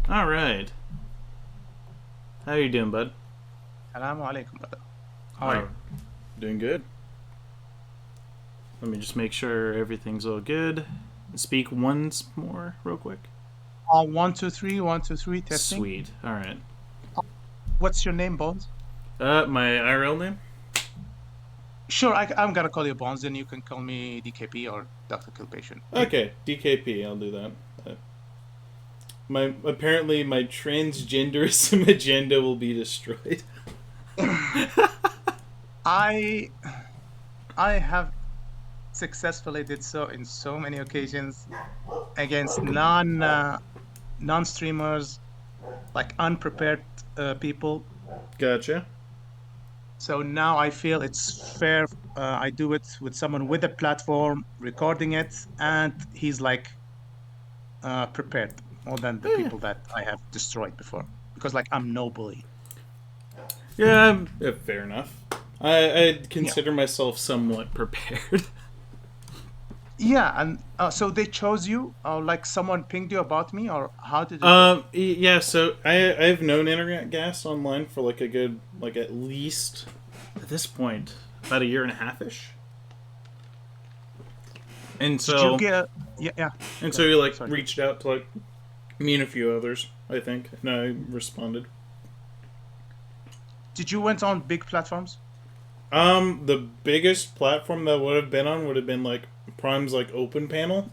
All right. How you doing, bud? Assalamu alaikum, brother. How are you? Oh, doing good. Let me just make sure everything's all good. Speak once more, real quick. 1, 2, 3, 1, 2, 3, testing. Sweet. All right. What's your name, Bones? My IRL name? Sure, I'm gonna call you Bones, then you can call me DKP or Dr. Kilpation. Okay? Okay, DKP. I'll do that. My apparently my transgenderism agenda will be destroyed. I I have successfully did so in so many occasions against non streamers, like unprepared people. Gotcha. So now I feel it's fair. I do it with someone with a platform, recording it, and he's like prepared more than the Yeah. people that I have destroyed before. Because like I'm no bully. Yeah, fair enough. I'd Yeah. consider myself somewhat prepared. Yeah, and so they chose you, or like someone pinged you about me, or how did it go? Yeah, so I've known Internet Gas online for like a good, like at least, at this point, about a year and a half ish. And Did you so, get a yeah, yeah. and Go so ahead. he like Sorry. reached out to like me and a few others, I think, and I responded. Did you went on big platforms? The biggest platform that would have been on would have been like Prime's like open panel,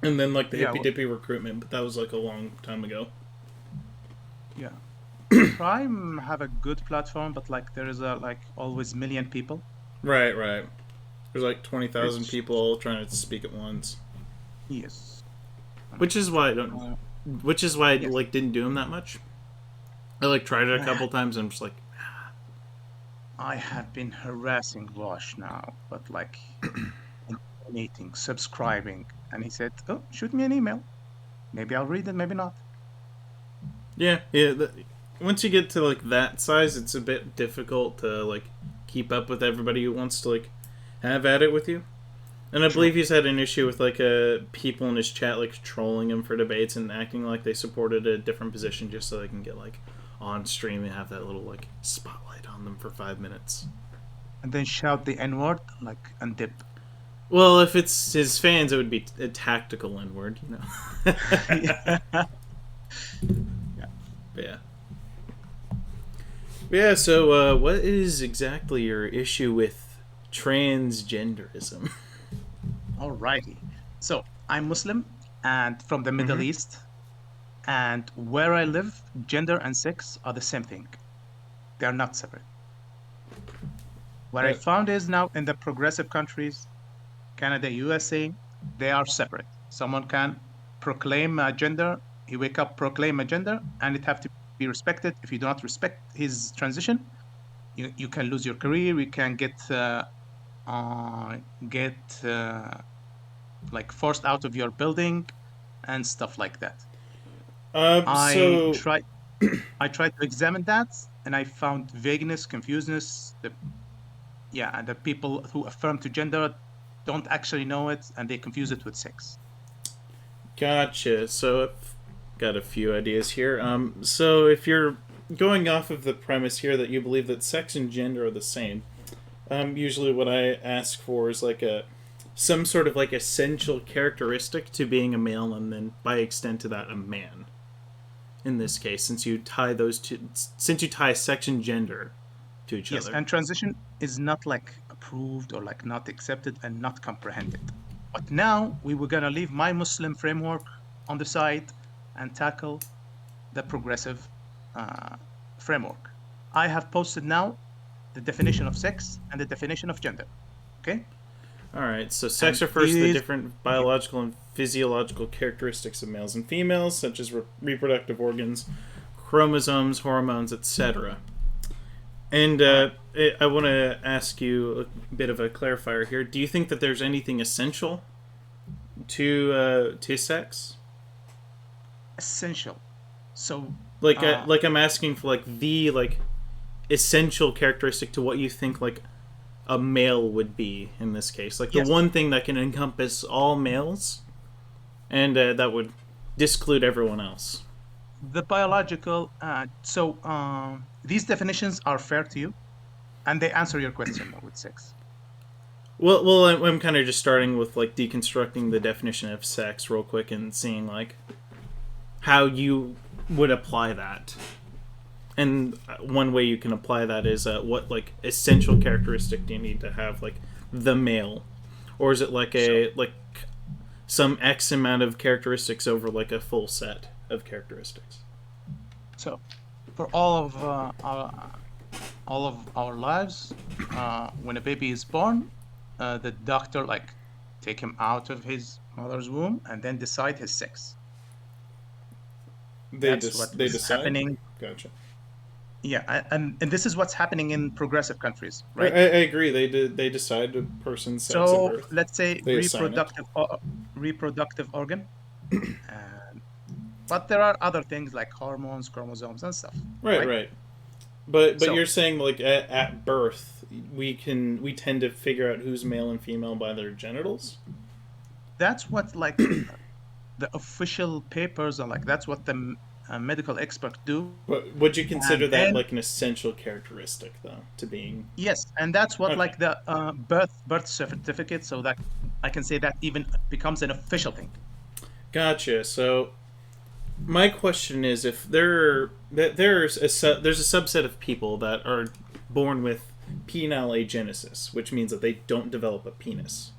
and then like the Yeah, Hippy Dippy recruitment, but that was like a long time ago. yeah. Prime have a good platform, but like there is a like always million people. Right, right. There's like 20,000 It's people all trying to speak at once, yes. which is why I don't. Uh, Which is why I yes. like didn't do them that much. I like tried it a couple times and I'm just like, I have been harassing Vosh now, but like donating, subscribing, and he said, "Oh, shoot me an email. Maybe I'll read it, maybe not." yeah, yeah. Once you get to like that size, it's a bit difficult to like keep up with everybody who wants to like have at it with you. And I True. believe he's had an issue with like people in his chat like trolling him for debates and acting like they supported a different position just so they can get like on stream and have that little like spotlight on them for 5 minutes. And then shout the N word, like, and dip. Well, if it's his fans, it would be a tactical N word, you know. Yeah. Yeah. Yeah. Yeah, so what is exactly your issue with transgenderism? Alrighty. So I'm Muslim and from the Middle Mm-hmm. East, and where I live, gender and sex are the same thing. They are not separate. What I Uh, found is now in the progressive countries, Canada, USA, they are separate. Someone can proclaim a gender, he wake up, proclaim a gender, and it have to be respected. If you do not respect his transition, you can lose your career. You can uh, get like forced out of your building and stuff like that. I so tried I tried to examine that, and I found vagueness, confuseness. Yeah, and the people who affirm to gender don't actually know it, and they confuse it with sex. gotcha. So I've got a few ideas here. So if you're going off of the premise here that you believe that sex and gender are the same, usually what I ask for is like a some sort of like essential characteristic to being a male, and then by extent to that, a man. In this case, since you tie sex and gender to each Yes, other. and transition is not like approved or like not accepted and not comprehended. But now we were gonna leave my Muslim framework on the side and tackle the progressive uh, framework. I have posted now the definition of sex and the definition of gender. Okay, All right, so and sex refers it to the is different yeah, biological and physiological characteristics of males and females, such as reproductive organs, chromosomes, hormones, etc. And all right. I want to ask you a bit of a clarifier here. Do you think that there's anything essential to sex? Essential. So Like I'm asking for like the like essential characteristic to what you think like a male would be in this case. Like the yes, one thing that can encompass all males and that would disclude everyone else. the biological. These definitions are fair to you, and they answer your question with sex. Well, I'm kind of just starting with like deconstructing the definition of sex real quick and seeing like how you would apply that. And one way you can apply that is what like essential characteristic do you need to have like the male, or is it like some X amount of characteristics over like a full set of characteristics? So, for all of our lives, when a baby is born, the doctor like take him out of his mother's womb and then decide his sex. That's what They was decide. happening. Gotcha. Yeah, and this is what's happening in progressive countries, I right? agree. They decide a person's sex at So birth. let's say They assign it. reproductive organ, and, but there are other things like hormones, chromosomes, and stuff, Right, right? right. But So you're saying like at birth we tend to figure out who's male and female by their genitals. that's what like the official papers are like. That's what the medical experts do, But would you consider and that then like an essential characteristic though to being yes, and that's what okay? like the birth certificate. So that I can say that even becomes an official thing. Gotcha. So my question is, if there's a subset of people that are born with penile agenesis, which means that they don't develop a penis,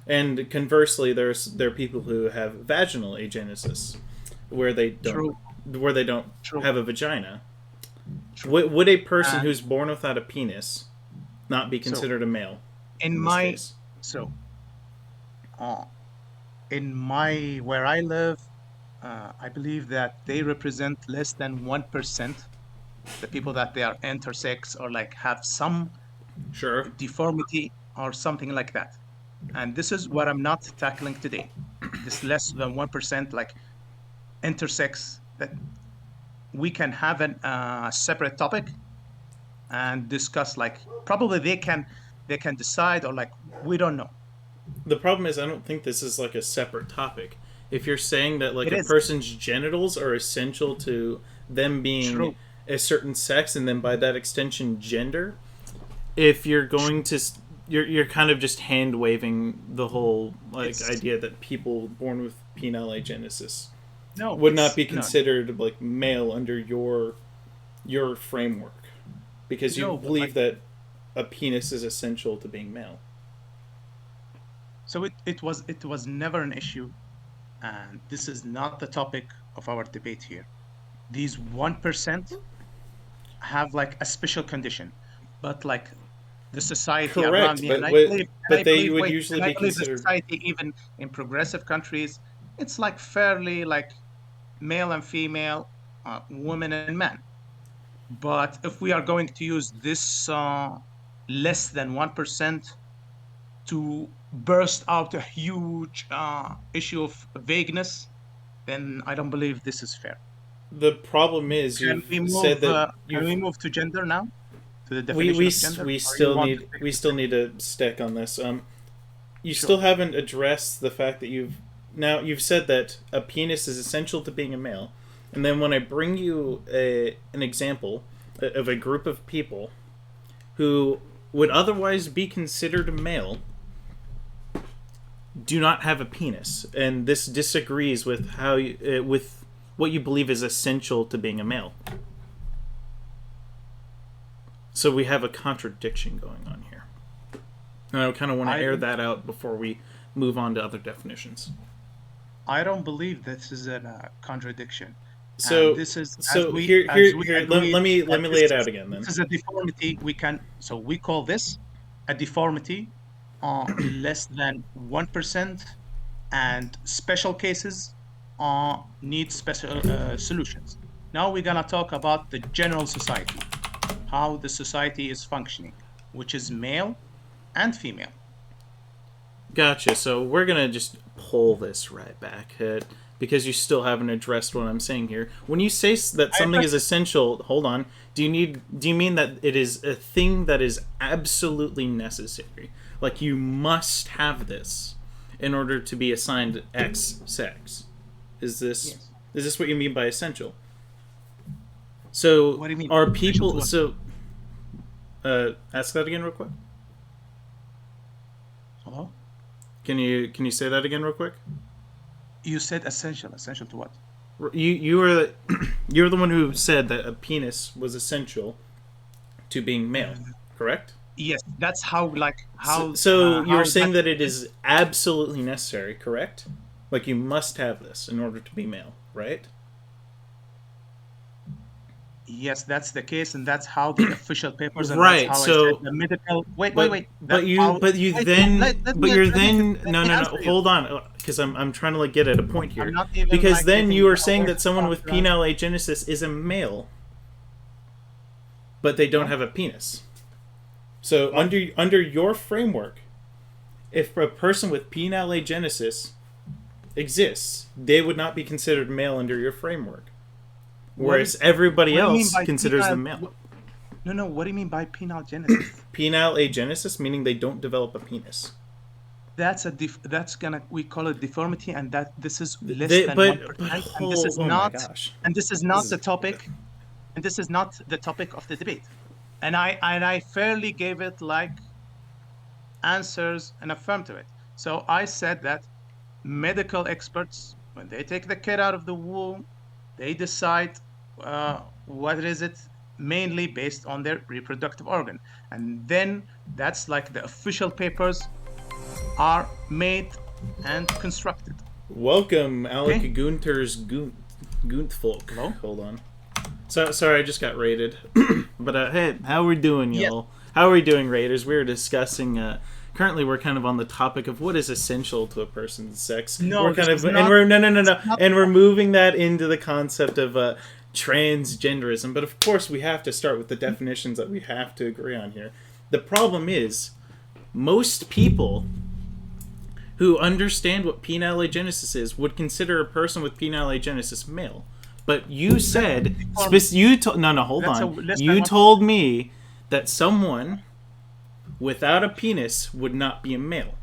and conversely, there are people who have vaginal agenesis, where True, they don't true, have a vagina. true. Would a person And who's born without a penis not be so considered a male in in this my case? so uh, in my where I live, I believe that they represent less than 1%. The people that they are intersex or like have some Sure. deformity or something like that. And this is what I'm not tackling today. This less than 1% like intersex that we can have a separate topic and discuss like probably they can decide or like we don't know. The problem is, I don't think this is like a separate topic. If you're saying that like It a is person's genitals are essential to them being true, a certain sex, and then by that extension, gender, if you're going to, you're kind of just hand waving the whole like it's idea that people born with penile agenesis no, would not it's be no, considered like male under your framework because you no, but believe like that a penis is essential to being male. so it was never an issue, and this is not the topic of our debate here. These 1% have like a special condition, but like the society around Correct, me, but they would wait, usually and I be believe the considered. society even in progressive countries, it's like fairly like male and female, women and men. But if we are going to use this less than 1% to burst out a huge issue of vagueness, then I don't believe this is fair. The problem is Can you've we said move? that Can we you've move to gender now? To the definition of gender, or you want to stick we with still sex? need to stick on this. You Sure. still haven't addressed the fact that you've said that a penis is essential to being a male, and then when I bring you an example of a group of people who would otherwise be considered a male do not have a penis, and this disagrees with with what you believe is essential to being a male. So we have a contradiction going on here. And I kind of want to I air don't. that out before we move on to other definitions. I don't believe this is a contradiction, and So this is so here let that me lay it out again then. this is a deformity. We can so we call this a deformity, less than 1%, and special cases need special solutions. Now we're gonna talk about the general society, how the society is functioning, which is male and female. Gotcha. So we're gonna just pull this right back because you still haven't addressed what I'm saying here. When you say that I something is addressed it. essential, hold on. Do you mean that it is a thing that is absolutely necessary? Like you must have this in order to be assigned X sex. Is this Yes. is this what you mean by essential? So What do you mean? are Essential to people what? so ask that again real quick. Hello? Can you say that again real quick? You said essential. Essential to what? You were you're the one who said that a penis was essential to being male, correct? Yes, that's how like So you were how saying that that it is absolutely necessary, correct? Like you must have this in order to be male, right? yes, that's the case, and that's how the official papers, and that's Right. how I said So, the medical. Wait, wait, but wait. That's how. but you Wait, then but you're let me then let no me no no answer you. hold on because I'm trying to like get at a point I'm here not even because like then getting you are a saying word that someone with to answer. penile agenesis is a male, but they don't No, have a penis. So no. under your framework, if a person with penile agenesis exists, they would not be considered male under your framework, whereas everybody What do you mean else by considers penile? them male. No, no. What do you mean by penile genesis? Penile agenesis meaning they don't develop a penis. That's gonna we call it deformity, and that this is less They, than one but percent, and this oh, is oh my not, gosh, and this is this not is the topic, and this is not the topic of the debate. And I fairly gave it like answers and affirmed to it. So I said that medical experts, when they take the kid out of the womb, they decide what is it, mainly based on their reproductive organ, and then that's like the official papers are made and constructed. welcome Okay. Alec Gunther's Guntfolk. Hello. Hold on. So sorry, I just got raided. But hey, how we doing, Yes. y'all? How are we doing, Raiders? We were discussing. Currently, we're kind of on the topic of what is essential to a person's sex. We're No, this kind of, is and not. we're no, It's not. and we're moving that into the concept of transgenderism. But of course, we have to start with the definitions that we have to agree on here. The problem is, most people who understand what penile agenesis is would consider a person with penile agenesis male. But you said, no, hold That's a on. less than You 1%. told me that someone without a penis would not be a male,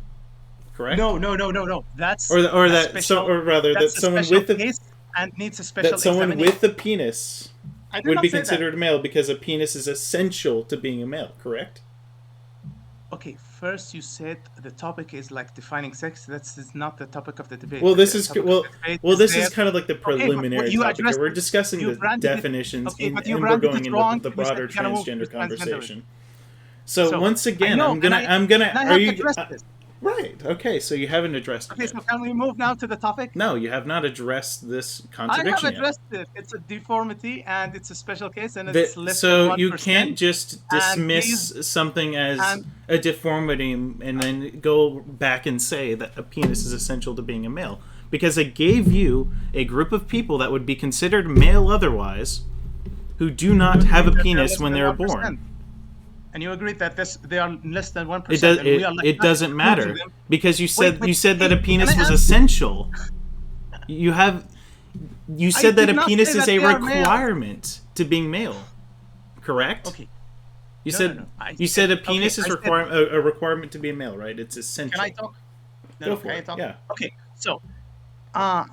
correct? No, no, no, no, no. That's Or a that so, special. or rather that That's a someone special with a case and needs a that special someone examination. with a penis I did would not be say that. considered a male because a penis is essential to being a male, correct? Okay, first you said the topic is like defining sex. That's is not the topic of the debate. Well, this The is topic of well, the debate well, is this is there. kind of like the Okay, but preliminary you topic here. addressed We're it. discussing You the branded it. definitions, Okay, but you and we're branded going it into wrong. the You said broader you're gonna move to transgender transgenderism. conversation. So So once I again, know, I'm gonna, and I are have you addressed this. right? Okay, so you haven't addressed it Okay, yet. so can we move now to the topic? No, you have not addressed this I have contradiction yet. addressed it. It's a deformity and it's a special case and it's less than So you 1%. can't just And these dismiss something as and a deformity and then go back and say that a penis is essential to being a male. Because I gave you a group of people that would be considered male otherwise who do not have a that they're penis less when than they are 1%. born. And you agreed that they are less than 1%, It does. and we are like It not doesn't excluding matter them. because you said Wait, that a can penis I was answer? essential. You have you I said that did a not penis say is that a they are male. requirement to being male. Correct? Okay. You No, said no, no. I you said a penis okay, is I said, a requirement to be a male, right? It's essential. can I talk? No, Go no, for can I it. talk? Yeah. Okay, so uh,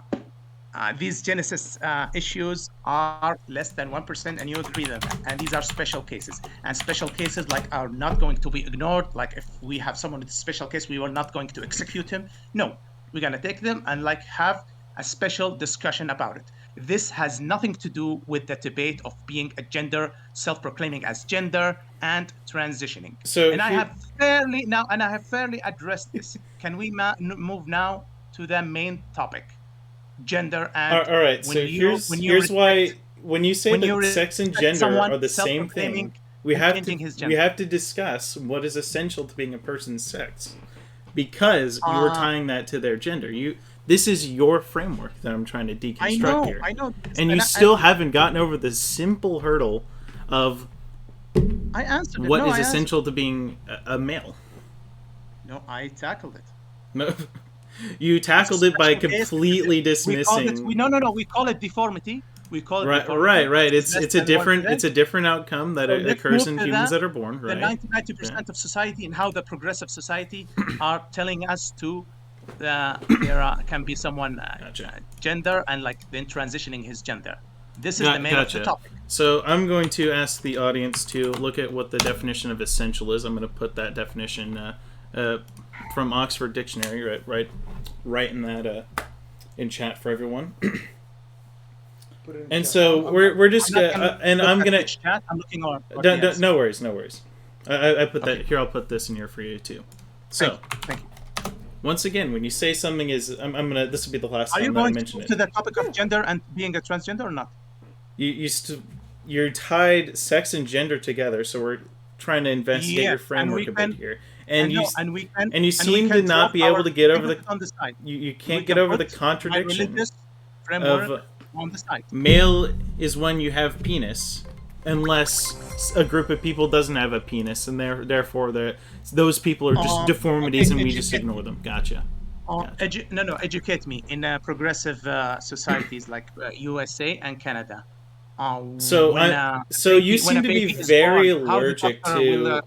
these Genesis issues are less than 1%, and you agree with that. And these are special cases. And special cases like are not going to be ignored. Like if we have someone with a special case, we are not going to execute him. No, we're gonna take them and like have a special discussion about it. This has nothing to do with the debate of being a gender, self-proclaiming as gender, and transitioning. So And I here, have fairly addressed this. Can we move now to the main topic? Gender and all right. when So you here's why when you say when you that sex and respect gender someone are the same self-proclaiming thing, and changing his gender. discuss what is essential to being a person's sex, because you were tying that to their gender. This is your framework that I'm trying to deconstruct here, I know, and you still haven't gotten over the simple hurdle of I answered it. what No, is I answered. essential to being a male. No, I tackled it. No, you tackled it by completely dismissing. We call it deformity. We call it Right, deformity. right. It's less It's a than different 1%. outcome that So let's occurs move in to humans that. that are born. The Right. 90% of society and how the progressive society are telling us to there can be someone Gotcha. gender and like then transitioning his gender. This is the main of the Gotcha. topic. So I'm going to ask the audience to look at what the definition of essential is. I'm going to put that definition from Oxford Dictionary right in that in chat for everyone. And so we're just and I'm gonna chat. I'm looking on. No worries. I put that here. I'll put this in here for you too. So thank you. Once again, when you say something is, I'm gonna. This will be the last time that I mention it. Are you going to the topic of gender and being a transgender or not? You're tied sex and gender together, so we're trying to investigate your framework a bit here. And you seem to not be able to get over the. You can't get over the contradiction of on the side. Male is when you have penis, unless a group of people doesn't have a penis, and therefore those people are just deformities, and we just ignore them. Gotcha. Educate me. In progressive societies like USA and Canada. You seem to be very allergic to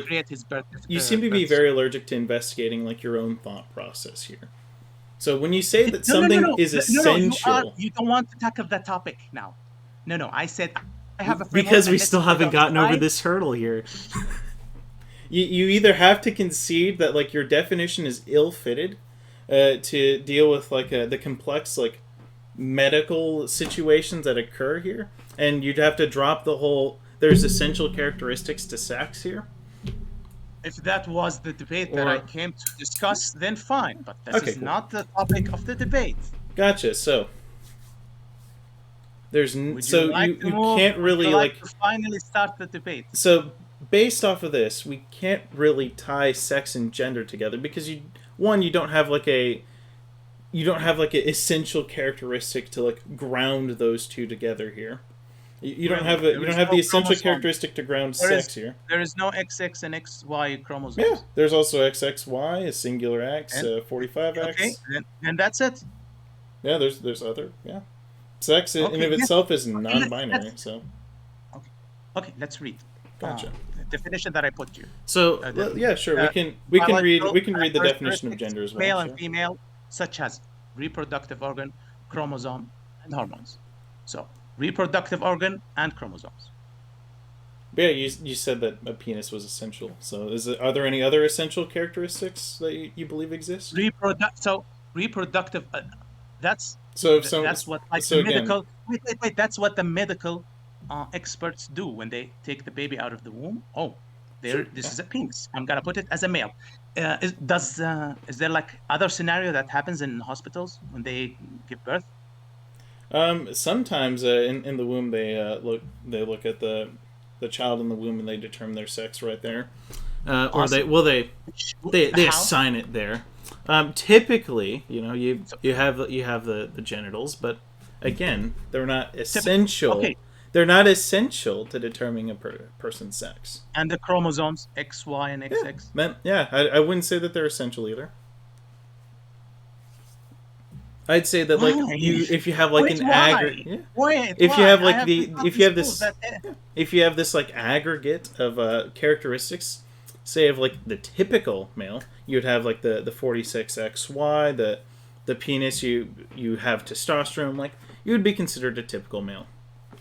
create his birth. You seem to be very allergic to investigating like your own thought process here. So when you say that something is essential, you don't want to tackle that topic now. No. I said I have a because we still haven't gotten over this hurdle here. You either have to concede that like your definition is ill-fitted to deal with like the complex like medical situations that occur here, and you'd have to drop the whole there's essential characteristics to sex here. If that was the debate that I came to discuss, then fine. But this is not the topic of the debate. Gotcha. So you can't really to finally start the debate. So based off of this, we can't really tie sex and gender together because you don't have like an essential characteristic to like ground those two together here. You don't have the essential characteristic to ground sex here. There is no XX and XY chromosomes. Yeah, there's also XXY, a singular X, 45X. Okay, and that's it. Yeah, there's other. Yeah, sex in of itself is non-binary. So. Okay, let's read. Gotcha. The definition that I put you. So sure. We can read the definition of gender as well. Male and female, such as reproductive organ, chromosome, and hormones. So. Reproductive organ and chromosomes. Yeah, you said that a penis was essential. So, are there any other essential characteristics that you believe exist? Reproductive. That's what medical. Wait. That's what the medical experts do when they take the baby out of the womb. This is a penis. I'm gonna put it as a male. Is there like other scenario that happens in hospitals when they give birth? Sometimes in the womb they look at the child in the womb and they determine their sex right there, or they assign it there. Typically, you have the genitals, but again, they're not essential. Okay. They're not essential to determining a person's sex. And the chromosomes X, Y, and XX. I wouldn't say that they're essential either. I'd say that if you have like an aggregate, if you have this like aggregate of characteristics, say of like the typical male, you'd have like the 46XY, the penis, you have testosterone, like you would be considered a typical male,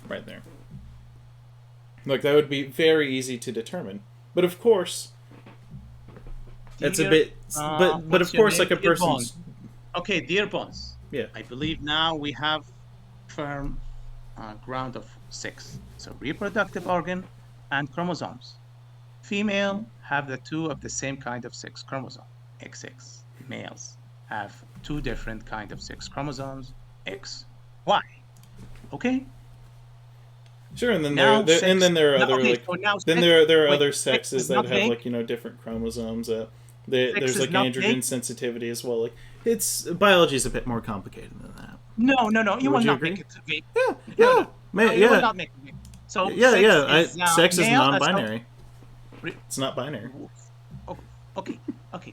right there. Like that would be very easy to determine, but of course, that's a bit. But of course, like a person's. Okay, dear Bones. Yeah. I believe now we have firm ground of 6. So reproductive organ and chromosomes. Female have the 2 of the same kind of 6 chromosome, XX. Males have 2 different kind of 6 chromosomes, X, Y. Okay. Sure, and then there are other sexes that have like different chromosomes. There's like androgen sensitivity as well. Like biology is a bit more complicated than that. No. You will not make it vague. Yeah. You will not make it vague. So sex is non-binary. It's not binary. Okay.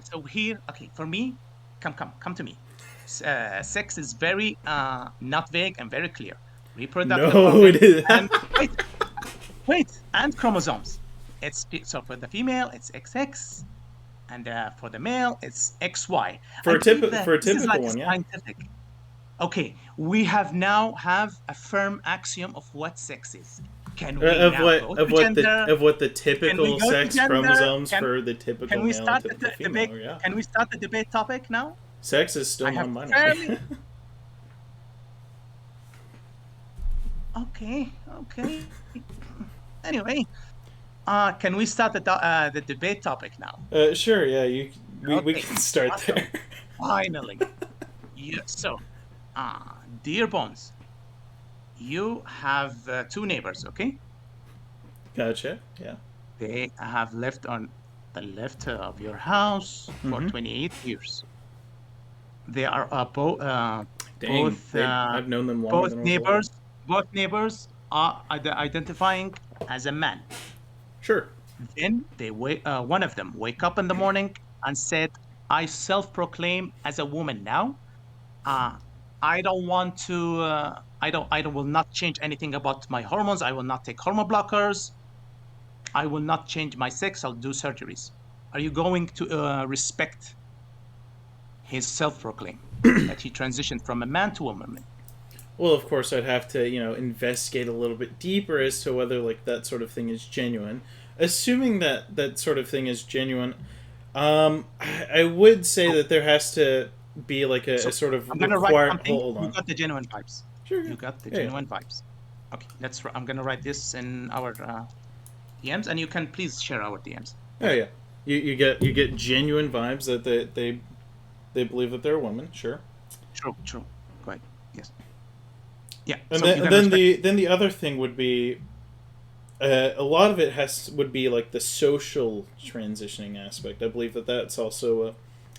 So here, for me, come to me. Sex is very not vague and very clear. Reproductive. No, it is. And wait, and chromosomes. So for the female, it's XX. And for the male, it's XY. For a typical one, yeah. Scientific. Okay, we have now have a firm axiom of what sex is. Can we now go to gender? of what the Can we typical go to sex gender? chromosomes for the Can typical we male and start the typical female debate? are, yeah. Can we start the debate topic now? Sex is still I have non-binary. fairly okay. Okay. Anyway, can we start the debate topic now? Sure, yeah, we Okay, can start awesome. there. Finally. Yeah, so, dear Bones, you have two neighbors, okay? Gotcha, yeah. They have lived on the left of your house for Mm-hmm. 28 years. They are Dang, both I've known them longer than I was alive. both neighbors are identifying as a man. Sure. Then one of them wake up in the morning and said, "I self-proclaim as a woman now. Uh, I don't want to. I will not change anything about my hormones. I will not take hormone blockers. I will not change my sex. I'll do surgeries." Are you going to respect his self-proclaim that he transitioned from a man to a woman? Well, of course, I'd have to, investigate a little bit deeper as to whether, like, that sort of thing is genuine. Assuming that that sort of thing is genuine, I would say So, that there has to be, like, a so sort of I'm gonna write required. something. Hold You on. got the genuine vibes. Sure, yeah. You got the Yeah, yeah. genuine vibes. Okay, I'm gonna write this in our DMs, and you can please share our DMs. Oh, yeah. You get genuine vibes that they believe that they're a woman, sure. True, true. Go ahead. Yes. Yeah. And So then, you and can then respect. the other thing would be a lot of it would be like the social transitioning aspect. I believe that that's also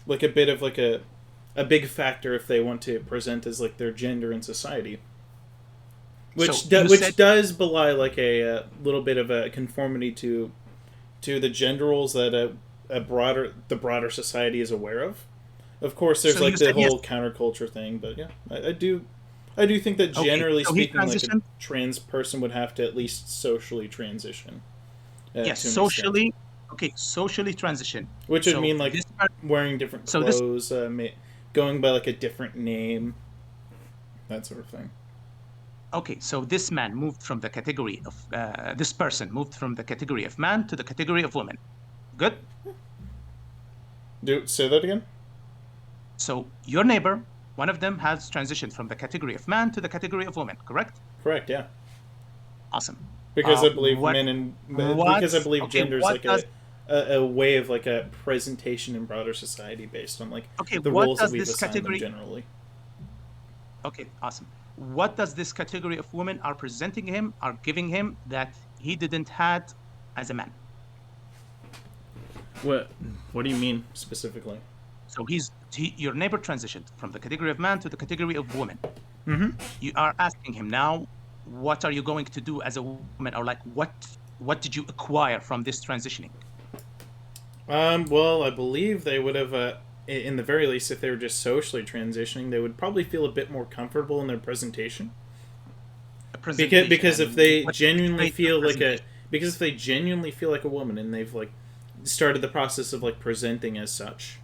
like a bit of like a big factor if they want to present as like their gender in society, So which does belie like a little bit of a conformity to the gender roles that the broader society is aware of. Of course, there's so you like the said yes. whole counterculture thing, but yeah, I do think that Okay. generally So he speaking, like a transitioned. trans person would have to at least socially transition Yes. to an extent, Socially. Okay. Socially transition. which would So mean like this. Per- wearing different So this. clothes, going by like a different name, that sort of thing. Okay. So this man moved from the category of this person moved from the category of man to the category of woman. Good. Do say that again. So your neighbor, one of them, has transitioned from the category of man to the category of woman. Correct. Correct. Yeah, Awesome. because I believe What? What? because I believe Okay. gender is What like does? a way of like a presentation in broader society based on like Okay. the What roles that does we've this assigned them category? generally. Okay, awesome. What does this category of women are presenting him, are giving him that he didn't had as a man? What What do you mean specifically? So your neighbor transitioned from the category of man to the category of woman. Mm-hmm. You are asking him now, what are you going to do as a woman, or like what did you acquire from this transitioning? Well, I believe they would have, in the very least, if they were just socially transitioning, they would probably feel a bit more comfortable in their presentation. A Because if presentation. they What genuinely trait of feel like presentation? because if they genuinely feel like a woman and they've like started the process of like presenting as such,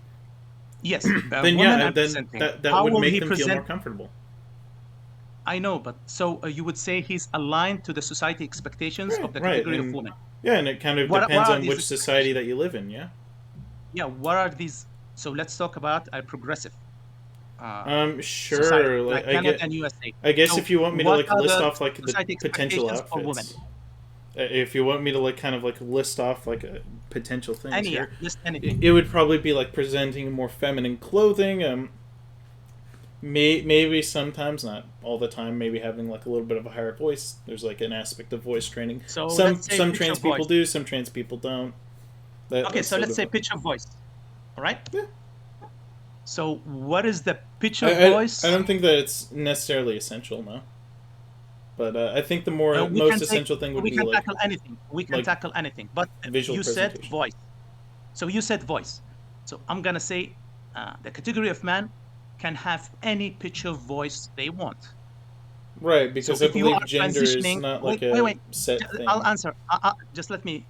Yes, a then woman yeah, and then presenting. that How would will make he them feel more present? comfortable. I know, but so you would say he's aligned to the society expectations of Right, the right, category of and woman. yeah, and it kind of What depends are on these which society expectations? that you live in. Yeah. Yeah, what are these? So let's talk about a progressive society Sure. like Canada and USA. I guess So if you want me to what like are list the off like the society potential expectations for women? outfits, if you want me to like kind of like list off like potential things Any, yeah, here, list anything. it would probably be like presenting more feminine clothing. Maybe sometimes, not all the time, maybe having like a little bit of a higher voice. There's like an aspect of voice training. So Some let's say some pitch of trans people voice. do, some trans people don't. Okay, That's so sort let's of say pitch of voice. All right. yeah. So what is the pitch of I voice? don't think that it's necessarily essential, no. But I think the We most can take. essential thing would We be can like tackle anything. We can tackle anything. But visual you said presentation. voice. So you said voice. So I'm gonna say the category of man can have any pitch of voice they want. Right, So because I if you are believe gender is transitioning, not wait, like wait, a wait. set I'll thing. answer. Just let me.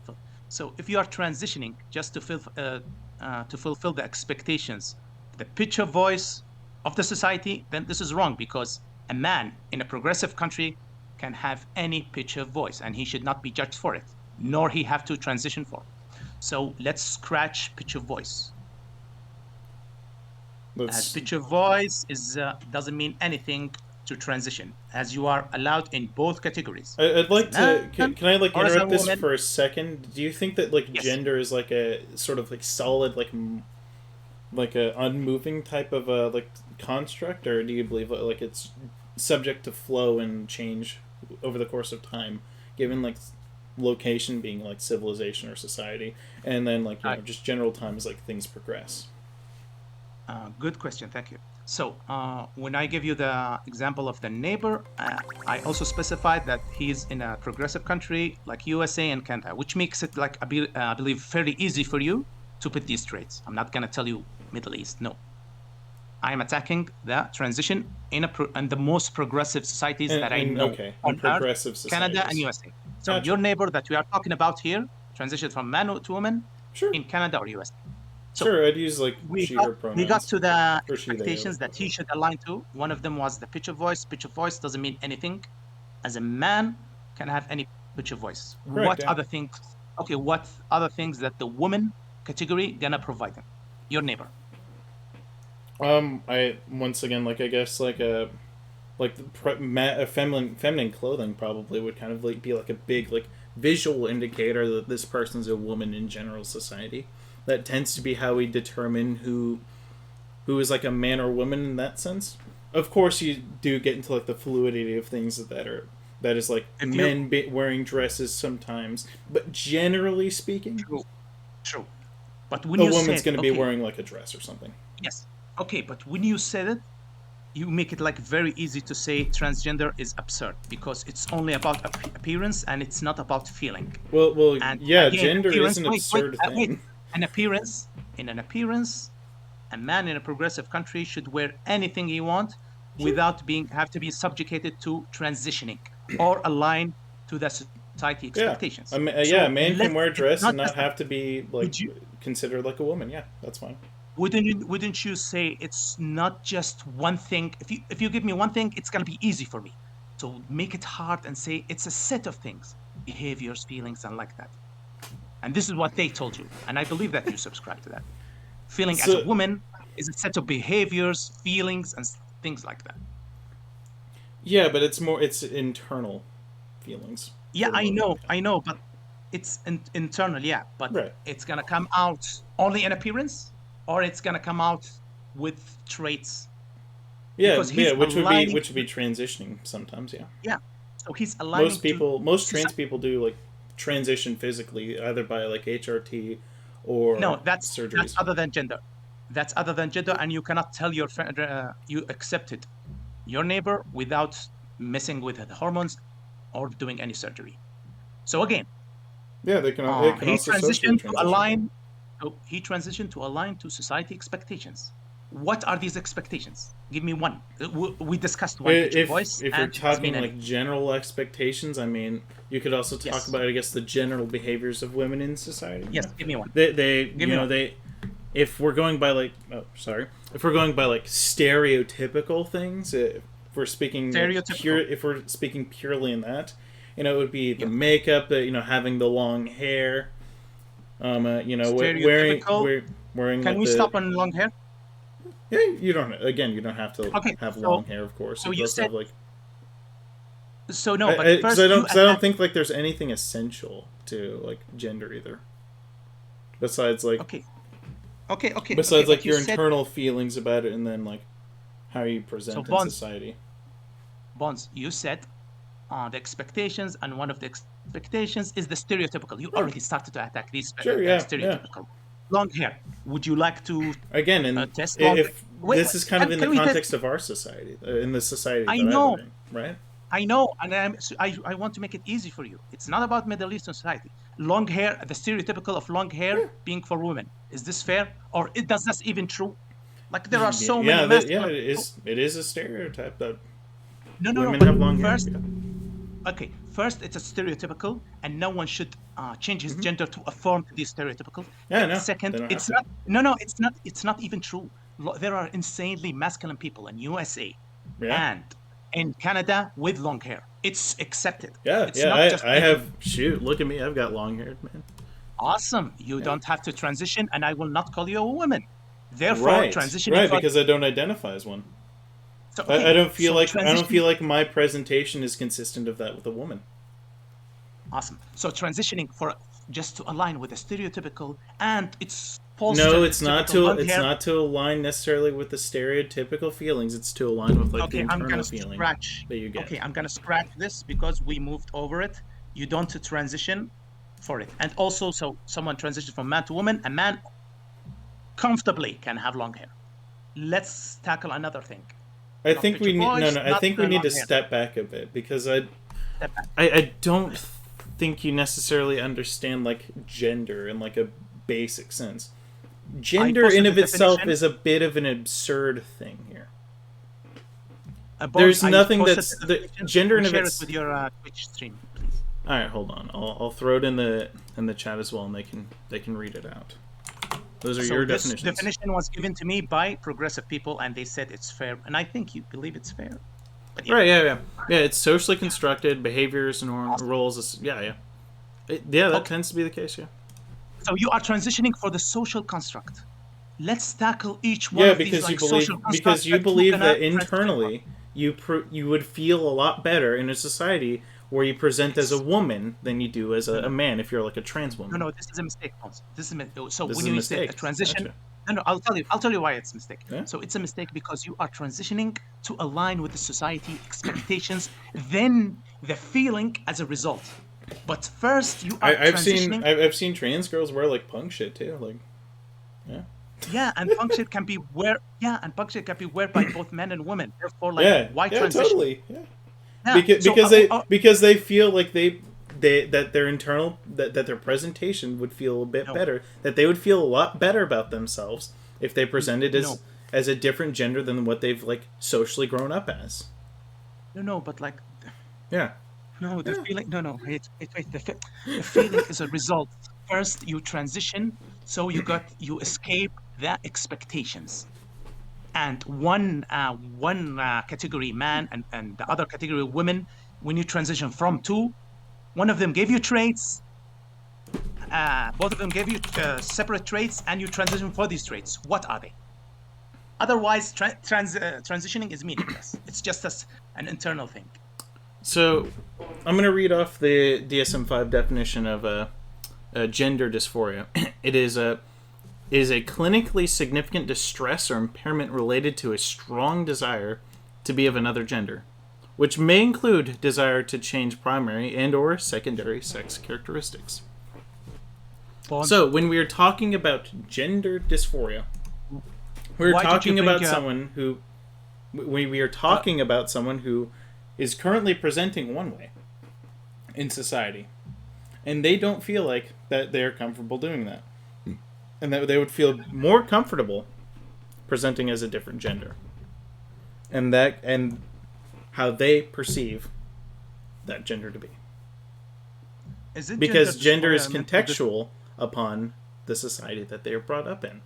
So if you are transitioning just to fulfill the expectations, the pitch of voice of the society, then this is wrong, because a man in a progressive country can have any pitch of voice and he should not be judged for it, nor he have to transition for it. So let's scratch pitch of voice. As pitch of voice doesn't mean anything to transition, as you are allowed in both categories. I'd like to. Can I like interrupt this woman. for a second? Do you think that like Yes. gender is like a sort of like solid like a unmoving type of like construct, or do you believe like it's subject to flow and change over the course of time, given like location being like civilization or society, and then like just general time as like things progress? Good question, thank you. So when I give you the example of the neighbor, I also specified that he's in a progressive country like USA and Canada, which makes it like I believe fairly easy for you to put these traits. I'm not going to tell you Middle East, no. I am attacking the transition in the most progressive societies that I know. Okay, on progressive societies. Canada and USA. So your neighbor that we are talking about here, transition from man to woman, sure, in Canada or USA. So sure, I'd use like she, her pronouns. We got to the she, expectations that he should align to. One of them was the pitch of voice. Pitch of voice doesn't mean anything. As a man can have any pitch of voice. Correct, what other things? Okay, what other things that the woman category gonna provide them? Your neighbor. I once again like I guess like a feminine clothing probably would kind of like be like a big like visual indicator that this person's a woman in general society. That tends to be how we determine who is like a man or woman in that sense. Of course, you do get into like the fluidity of things that is like men wearing dresses sometimes, but generally speaking, true. But when a you woman's going to be wearing like a dress or something. Yes. Okay, but when you said it, you make it like very easy to say transgender is absurd because it's only about appearance and it's not about feeling. Well, and yeah, again, gender is an absurd thing. In an appearance, a man in a progressive country should wear anything he wants without have to be subjugated to transitioning or align to the society expectations. Yeah, a man can wear a dress and not have to be like considered like a woman. Yeah, that's fine. Wouldn't you say it's not just one thing? If you give me one thing, it's gonna be easy for me. So make it hard and say it's a set of things, behaviors, feelings, and like that. And this is what they told you, and I believe that you subscribe to that. Feeling as a woman is a set of behaviors, feelings, and things like that. Yeah, but it's internal feelings. Yeah, I know, but it's internal, yeah. But it's gonna come out only in appearance, or it's gonna come out with traits. Yeah, which would be transitioning sometimes, yeah. Yeah, so he's aligning. Most trans people do like transition physically, either by like HRT or that's surgeries. That's other than gender. That's other than gender, and you cannot tell your friend you accepted your neighbor without messing with the hormones or doing any surgery. So again, they can he transitioned to align. So he transitioned to align to society expectations. What are these expectations? Give me one. We discussed one pitch of voice. If you're talking like general expectations, I mean, you could also talk about, I guess, the general behaviors of women in society. Yes, give me one. If we're going by like, if we're going by like stereotypical things, if we're speaking purely in that, it would be the makeup, having the long hair, wearing. Can we stop on long hair? Yeah, you don't have to have long hair, of course. So you said like. So no, but first I don't think like there's anything essential to like gender either. Besides like. Okay. Besides like your internal feelings about it, and then like how you present in society. Bonds, you said the expectations, and one of the expectations is the stereotypical. You already started to attack these stereotypical. Yeah. Long hair. Would you like to again? And test this is kind of in the context of our society, in the society that I know, right? I know, and I want to make it easy for you. It's not about Middle Eastern society. Long hair, the stereotypical of long hair being for women. Is this fair, or does that even true? Like there are so many. It is a stereotype that women have long hair. Okay, first it's a stereotypical, and no one should change his gender to affirm to be stereotypical. Yeah, no. Second, it's not. No, it's not. It's not even true. there are insanely masculine people in USA Yeah. and in Canada with long hair. It's accepted. Yeah, It's yeah. not just I have. Shoot, look at me. I've got long haired, man. awesome. You Yeah. don't have to transition, and I will not call you a woman. Therefore, Right, transitioning right. for Because I don't identify as one. so okay. I don't feel So like transitioning, my presentation is consistent of that with a woman. awesome. So transitioning for just to align with the stereotypical and it's false No, stereotypical long it's hair. not to align necessarily with the stereotypical feelings. It's to align with like the Okay, I'm internal gonna feeling scratch. that you get. Okay, I'm gonna scratch this because we moved over it. You don't transition for it, and also, so someone transitions from man to woman. A man comfortably can have long hair. Let's tackle another thing. I Not think picture we need boys, I not think we need long to hair. step back a bit because Step back. I don't think you necessarily understand like gender in like a basic sense. Gender in posted of the itself definition. is a bit of an absurd thing here. Both, There's I nothing posted that's the the definition. gender in of Share it its. with your Twitch stream, please. All right, hold on. I'll throw it in the chat as well, and they can read it out. Those are So your this definitions. definition was given to me by progressive people, and they said it's fair, and I think you believe it's fair. But yeah. Right? Yeah. It's socially constructed behaviors and Awesome. roles. Yeah. That Okay. tends to be the case. Yeah. So you are transitioning for the social construct. Let's tackle each one of these like social constructs because you that you're believe gonna that transition for. internally you would feel a lot better in a society where you present as a It's woman than you do as no, a no, man if you're like a trans woman. no. This is a mistake, Pons. This is so This when is a you say mistake. a transition. Gotcha. No. I'll tell you why it's a mistake. Yeah. So it's a mistake because you are transitioning to align with the society expectations, then the feeling as a result. But first, you are transitioning. I've seen trans girls wear like punk shit too. Like, yeah. Yeah, and puncture can be wear by both men and women. Therefore, like, Yeah. why Yeah. transition? Totally. Yeah. Yeah. So, Because they feel like they that their internal that their presentation would feel a bit no, better, that they would feel a lot better about themselves if they presented no, as a different gender than what they've like socially grown up as. no. But like, Yeah. no, the Yeah. feeling. No. Wait. The feeling is a result. First, you transition, so you escape the expectations. And one category man and the other category women, when you transition from two, one of them gave you traits, both of them gave you separate traits, and you transition for these traits. What are they? Otherwise, transitioning is meaningless. It's just an internal thing. So, I'm gonna read off the DSM-5 definition of gender dysphoria. It is a clinically significant distress or impairment related to a strong desire to be of another gender, which may include desire to change primary and or secondary sex characteristics. So, when we are talking about gender dysphoria, we're talking about someone who we are talking about someone who is currently presenting one way in society, and they don't feel like that they're comfortable doing that, and that they would feel more comfortable presenting as a different gender, and how they perceive that gender to be. Is it because gender is contextual upon the society that they are brought up in.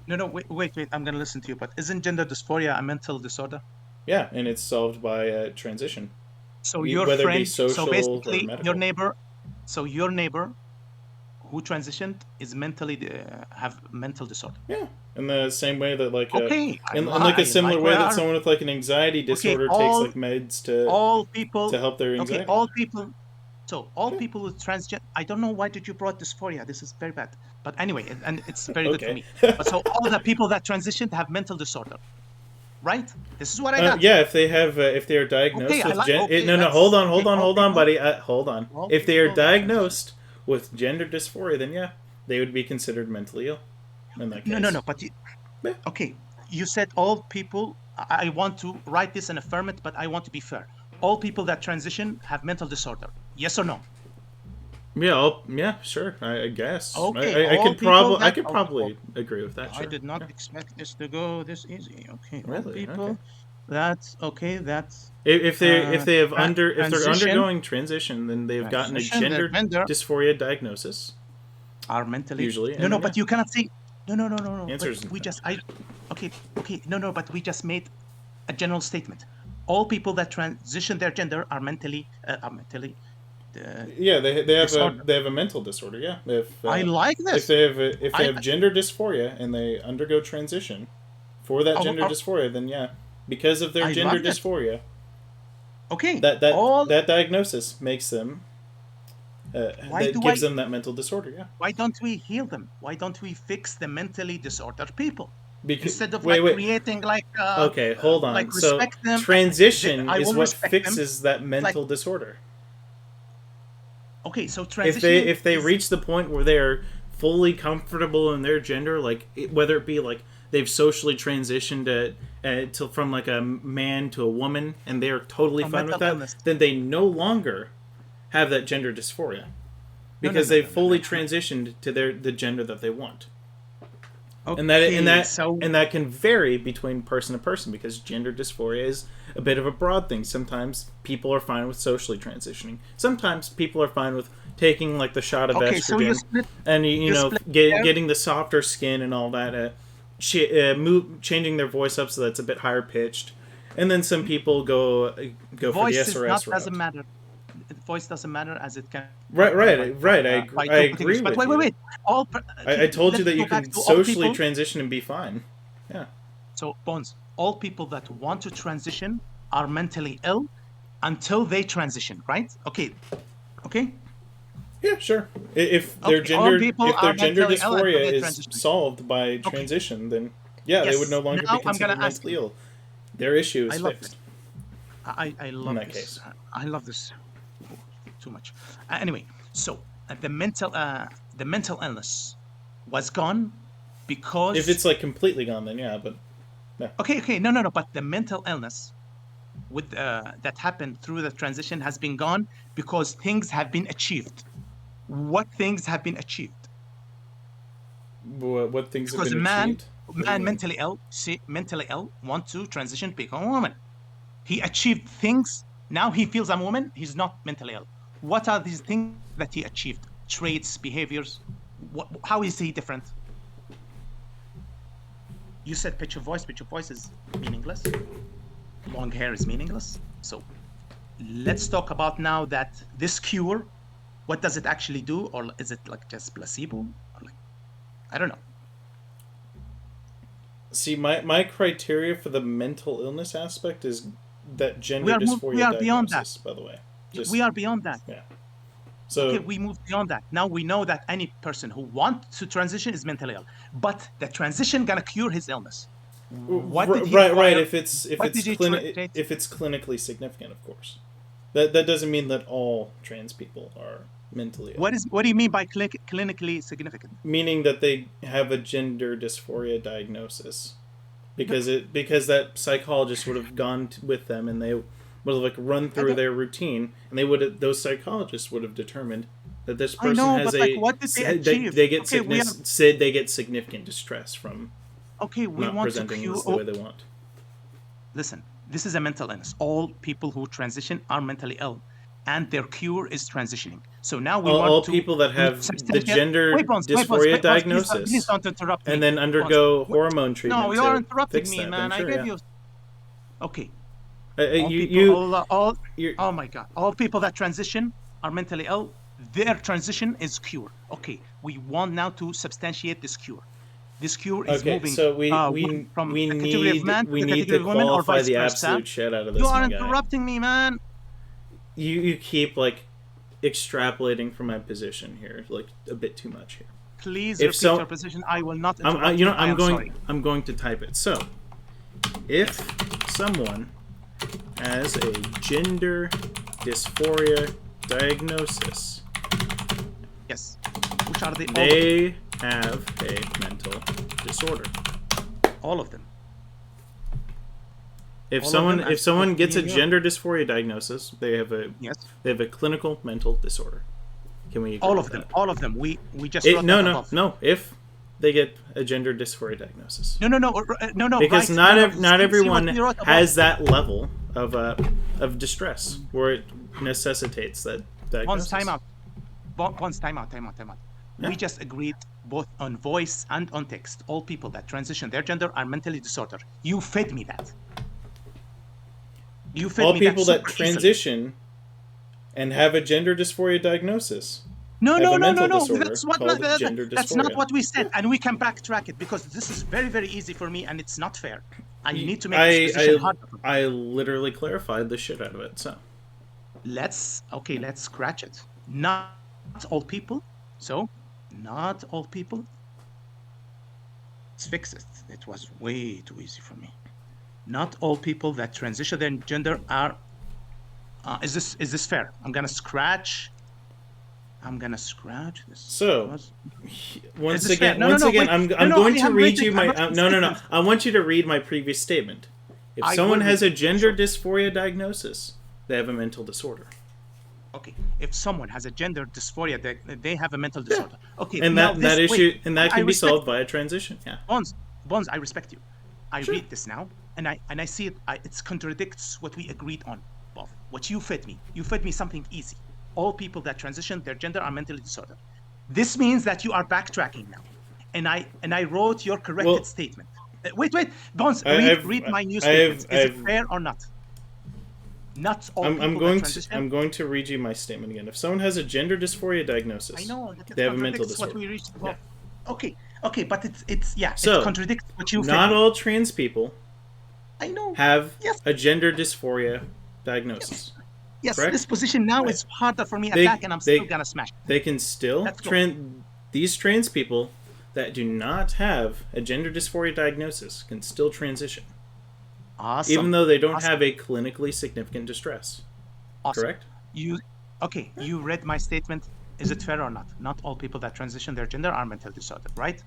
No, wait. I'm going to listen to you. But isn't gender dysphoria a mental disorder? Yeah, and it's solved by transition. So your friend, so basically your neighbor, who transitioned is mentally have mental disorder. Yeah, in the same way that like in like a similar way that someone with like an anxiety disorder takes like meds to help their anxiety. Okay, all people. So all people with transgender, I don't know why did you brought dysphoria. This is very bad. But anyway, and it's very good for me. But so all the people that transitioned have mental disorder, right? This is what I got. Yeah, if they have, if they are diagnosed with hold on, buddy, hold on. If they are diagnosed with gender dysphoria, then yeah, they would be considered mentally ill. In that case. No. But okay, you said all people. I want to write this and affirm it, but I want to be fair. All people that transition have mental disorder. Yes or no? Yeah, sure. I guess. Okay, I could probably agree with that. Sure. I did not expect this to go this easy. Okay, really? All people. Okay. That's okay. That's if they're undergoing transition, then they've gotten a gender dysphoria diagnosis. Are mentally usually. No, but you cannot say. No. Answer is But we no. just okay. No. But we just made a general statement. All people that transition their gender are mentally Yeah, disorder. they have a mental disorder. Yeah, I like if this. they I have gender dysphoria and they undergo transition for that oh, gender oh, dysphoria, then yeah, because of their I gender love this. dysphoria, Okay, all. that diagnosis makes them Why that do gives I? them that mental disorder. Yeah, Why don't we heal them? Why don't we fix the mentally disordered people because instead of wait like wait creating okay, hold on. So respect them? transition I is will what respect them. fixes that It's like mental disorder. okay, so transitioning If they is reach the point where they're fully comfortable in their gender, like whether it be like they've socially transitioned to from like a man to a woman, and they're totally a fine with mental that, illness. then they no longer have that gender dysphoria No, no, because no, they've no, no, no, fully no. transitioned to the gender that they want. Okay, so And that can vary between person to person because gender dysphoria is a bit of a broad thing. Sometimes people are fine with socially transitioning. Sometimes people are fine with taking like the shot of okay, so you estrogen split and you split hair. getting the softer skin and all that. Changing their voice up so that it's a bit higher pitched. And then some people go for the Voice is not SRS doesn't route. matter. Voice doesn't matter as it can be Right, right. by I two agree categories. But with you. wait. All I okay, told you let's that go you back can to all socially people. transition and be fine. Yeah. So Bones, all people that want to transition are mentally ill until they transition, right? Okay, Yeah, sure. okay. All people If their are gender mentally ill until dysphoria they is transition. solved by Okay, transition, then yeah, they would no yes. longer be Now I'm gonna considered ask mentally you. ill. Their issue I is love this. fixed I in love that this. case. I love this too much. Anyway, so the mental illness was gone If because it's like completely gone, then yeah, but yeah. okay, no. But the mental illness with that happened through the transition has been gone because things have been achieved. What things have been achieved? What things have Because been man, achieved? What do you man mean? mentally ill, want to transition, become a woman. He achieved things. Now he feels I'm a woman. He's not mentally ill. What are these things that he achieved? Traits, behaviors. How is he different? You said pitch of voice. Pitch of voice is meaningless. Long hair is meaningless. So let's talk about now that this cure. What does it actually do, or is it like just placebo? Or like, I don't know. See, my criteria for the mental illness aspect is that We gender are we dysphoria are beyond that. diagnosis. By the way, We just are beyond that. yeah. Okay, So we moved beyond that. Now we know that any person who wants to transition is mentally ill, but the transition gonna cure his illness. What did he right. acquire? If What it's did he trade? if it's clinically significant, of course. That doesn't mean that all trans people are mentally ill. What do you mean by clinically significant? Meaning that they have a gender dysphoria diagnosis No, because that psychologist would have gone with them and they would have like run I through don't. their routine and those psychologists would have determined that this I person know, has but like, what did they achieve? they get Okay, we are sickness said they get significant distress from okay. We not want to presenting cure. this the way they want. Listen, this is a mental illness. All people who transition are mentally ill, and their cure is transitioning. So now we want All to people that have the substantiate. gender Wait, dysphoria Bones, please diagnosis don't interrupt and me, then Bones. undergo Wait, hormone no, treatment you are to interrupting fix me, that, then man. I sure, gave yeah. you. Okay, all You people, you're oh my God, all people that transition are mentally ill. Their transition is cure. Okay, we want now to substantiate this cure. This cure is okay. moving So from the category of man to we the need to category of women, or qualify vice the versa. absolute shit out of You this, are my guy. interrupting me, man. You keep like extrapolating from my position here, like a bit too much here. Please If repeat your so, position. I will not interrupt you. I am sorry. I'm going to type it. So, if someone has a gender dysphoria diagnosis, Yes. Which are they? they have a mental disorder. All of them. If All of them. if someone gets a Yeah. gender dysphoria diagnosis, Yes. they have a clinical mental disorder. Can we agree All with of them. that? All of them. We just wrote No, that no, above. no. If they get a gender dysphoria diagnosis, No. because Right. No. not See what everyone we wrote above. has that level of distress where it necessitates that Once diagnosis. time out. Once time out. Yeah. We just agreed both on voice and on text. All people that transition their gender are mentally disordered. You fed me that. You fed All me people that that super easily. transition and have a gender dysphoria diagnosis No, have no, a no, mental no, no. disorder That's what. called gender That's not dysphoria. what we said, and we can backtrack it because this is very, very easy for me, and it's not fair. I need to make this position harder. I literally clarified the shit out of it. So let's scratch it. Not all people. So, not all people. Let's fix it. It was way too easy for me. Not all people that transition their gender are. Is this fair? I'm gonna scratch this. So, once Is this fair? again, No, no, no, again, wait. I'm No, going I to have read written- you my I wrote no. statement. I want you to read my previous statement. If I someone will has a read- gender sure. dysphoria diagnosis, they have a mental disorder. Okay, if someone has a gender dysphoria, they have a mental disorder. Okay, And now that this, issue wait, and that I can be respect- solved by a transition. Yeah. Bonds, I respect you. I Sure. read this now, and I see it. It contradicts what we agreed on, Bob. What you fed me. You fed me something easy. All people that transition their gender are mentally disordered. This means that you are backtracking now, and I wrote your corrected statement. Wait, Bonds, read my new statement. Is it fair or not? Not all people that transition. I'm going to read you my statement again. If someone has a gender dysphoria diagnosis, I know they have a mental contradicts disorder. what we reached. Yeah. Okay, but it's So, it contradicts what you. Not all trans people I know. have Yes. a gender dysphoria diagnosis. Yes, correct? this position now Right. is harder for me They- attack, and I'm they- still gonna smash. They can still Let's go. these trans people that do not have a gender dysphoria diagnosis can still transition, Awesome. even though they don't Awesome. have a clinically significant distress. Awesome. Correct? You read my statement. Is it fair or not? Not all people that transition their gender are mental disordered, right?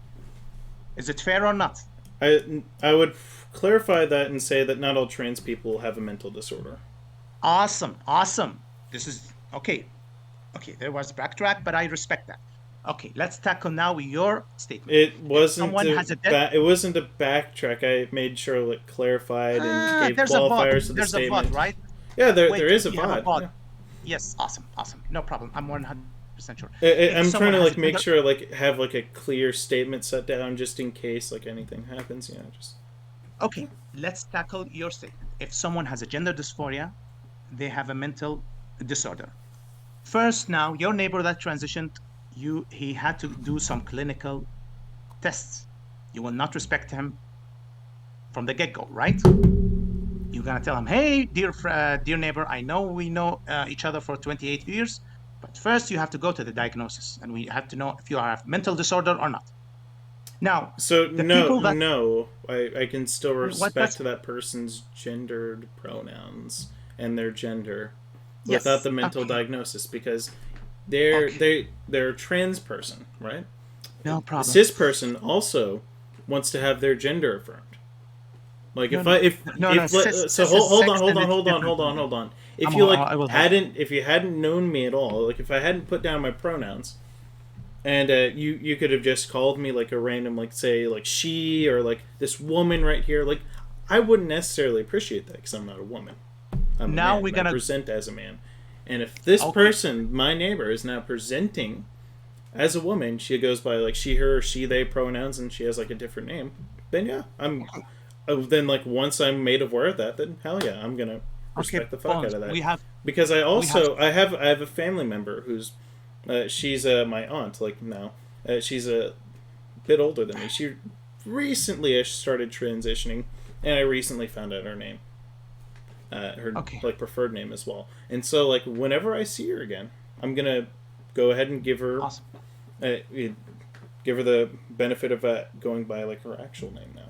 Is it fair or not? I would clarify that and say that not all trans people have a mental disorder. Awesome. This is okay. Okay, there was backtrack, but I respect that. Okay, let's tackle now your statement. It wasn't. someone has a it wasn't a backtrack. I made sure it clarified and gave there's qualifiers to the There's statement. a VOD, right? Yeah, there Wait, is a you have a VOD. VOD. Yeah. Yes, awesome. No problem. I'm 100% sure. I'm trying someone to has like a make gender- sure like have like a clear statement set down just in case like anything happens. You know, just Okay, let's tackle your statement. If someone has a gender dysphoria, they have a mental disorder. First, now your neighbor that transitioned, he had to do some clinical tests. You will not respect him from the get-go, right? You're gonna tell him, "Hey, dear neighbor, I know we know each other for 28 years, but first you have to go to the diagnosis, and we have to know if you have mental disorder or not." Now, so the no, people that- no. I can still respect that's- that person's gendered pronouns and their gender Yes, without the mental okay. diagnosis because they're a trans person, right? No A problem. cis person also wants to have their gender affirmed. Like No, if no. I if No, no, if let- cis- so cis hold is hold sex on hold and on it's hold on different. hold on. If I'm- you I will help. if you hadn't known me at all, like if I hadn't put down my pronouns, and you could have just called me like a random like say like she or like this woman right here, like I wouldn't necessarily appreciate that because I'm not a woman. I'm Now a man. we're gonna- I present as a man, and if this Okay. person, my neighbor, is now presenting as a woman, she goes by like she, her, she, they pronouns, and she has like a different name. Then yeah, I'm. Then like once I'm made aware of that, then hell yeah, I'm gonna respect the fuck Bones, out of that. we have Because I also I have a family member who's she's my aunt like now. She's a bit older than me. She recently started transitioning, and I recently found out her name, her like preferred name as well. And so like whenever I see her again, I'm gonna go ahead and give her awesome. give her the benefit of going by like her actual name now,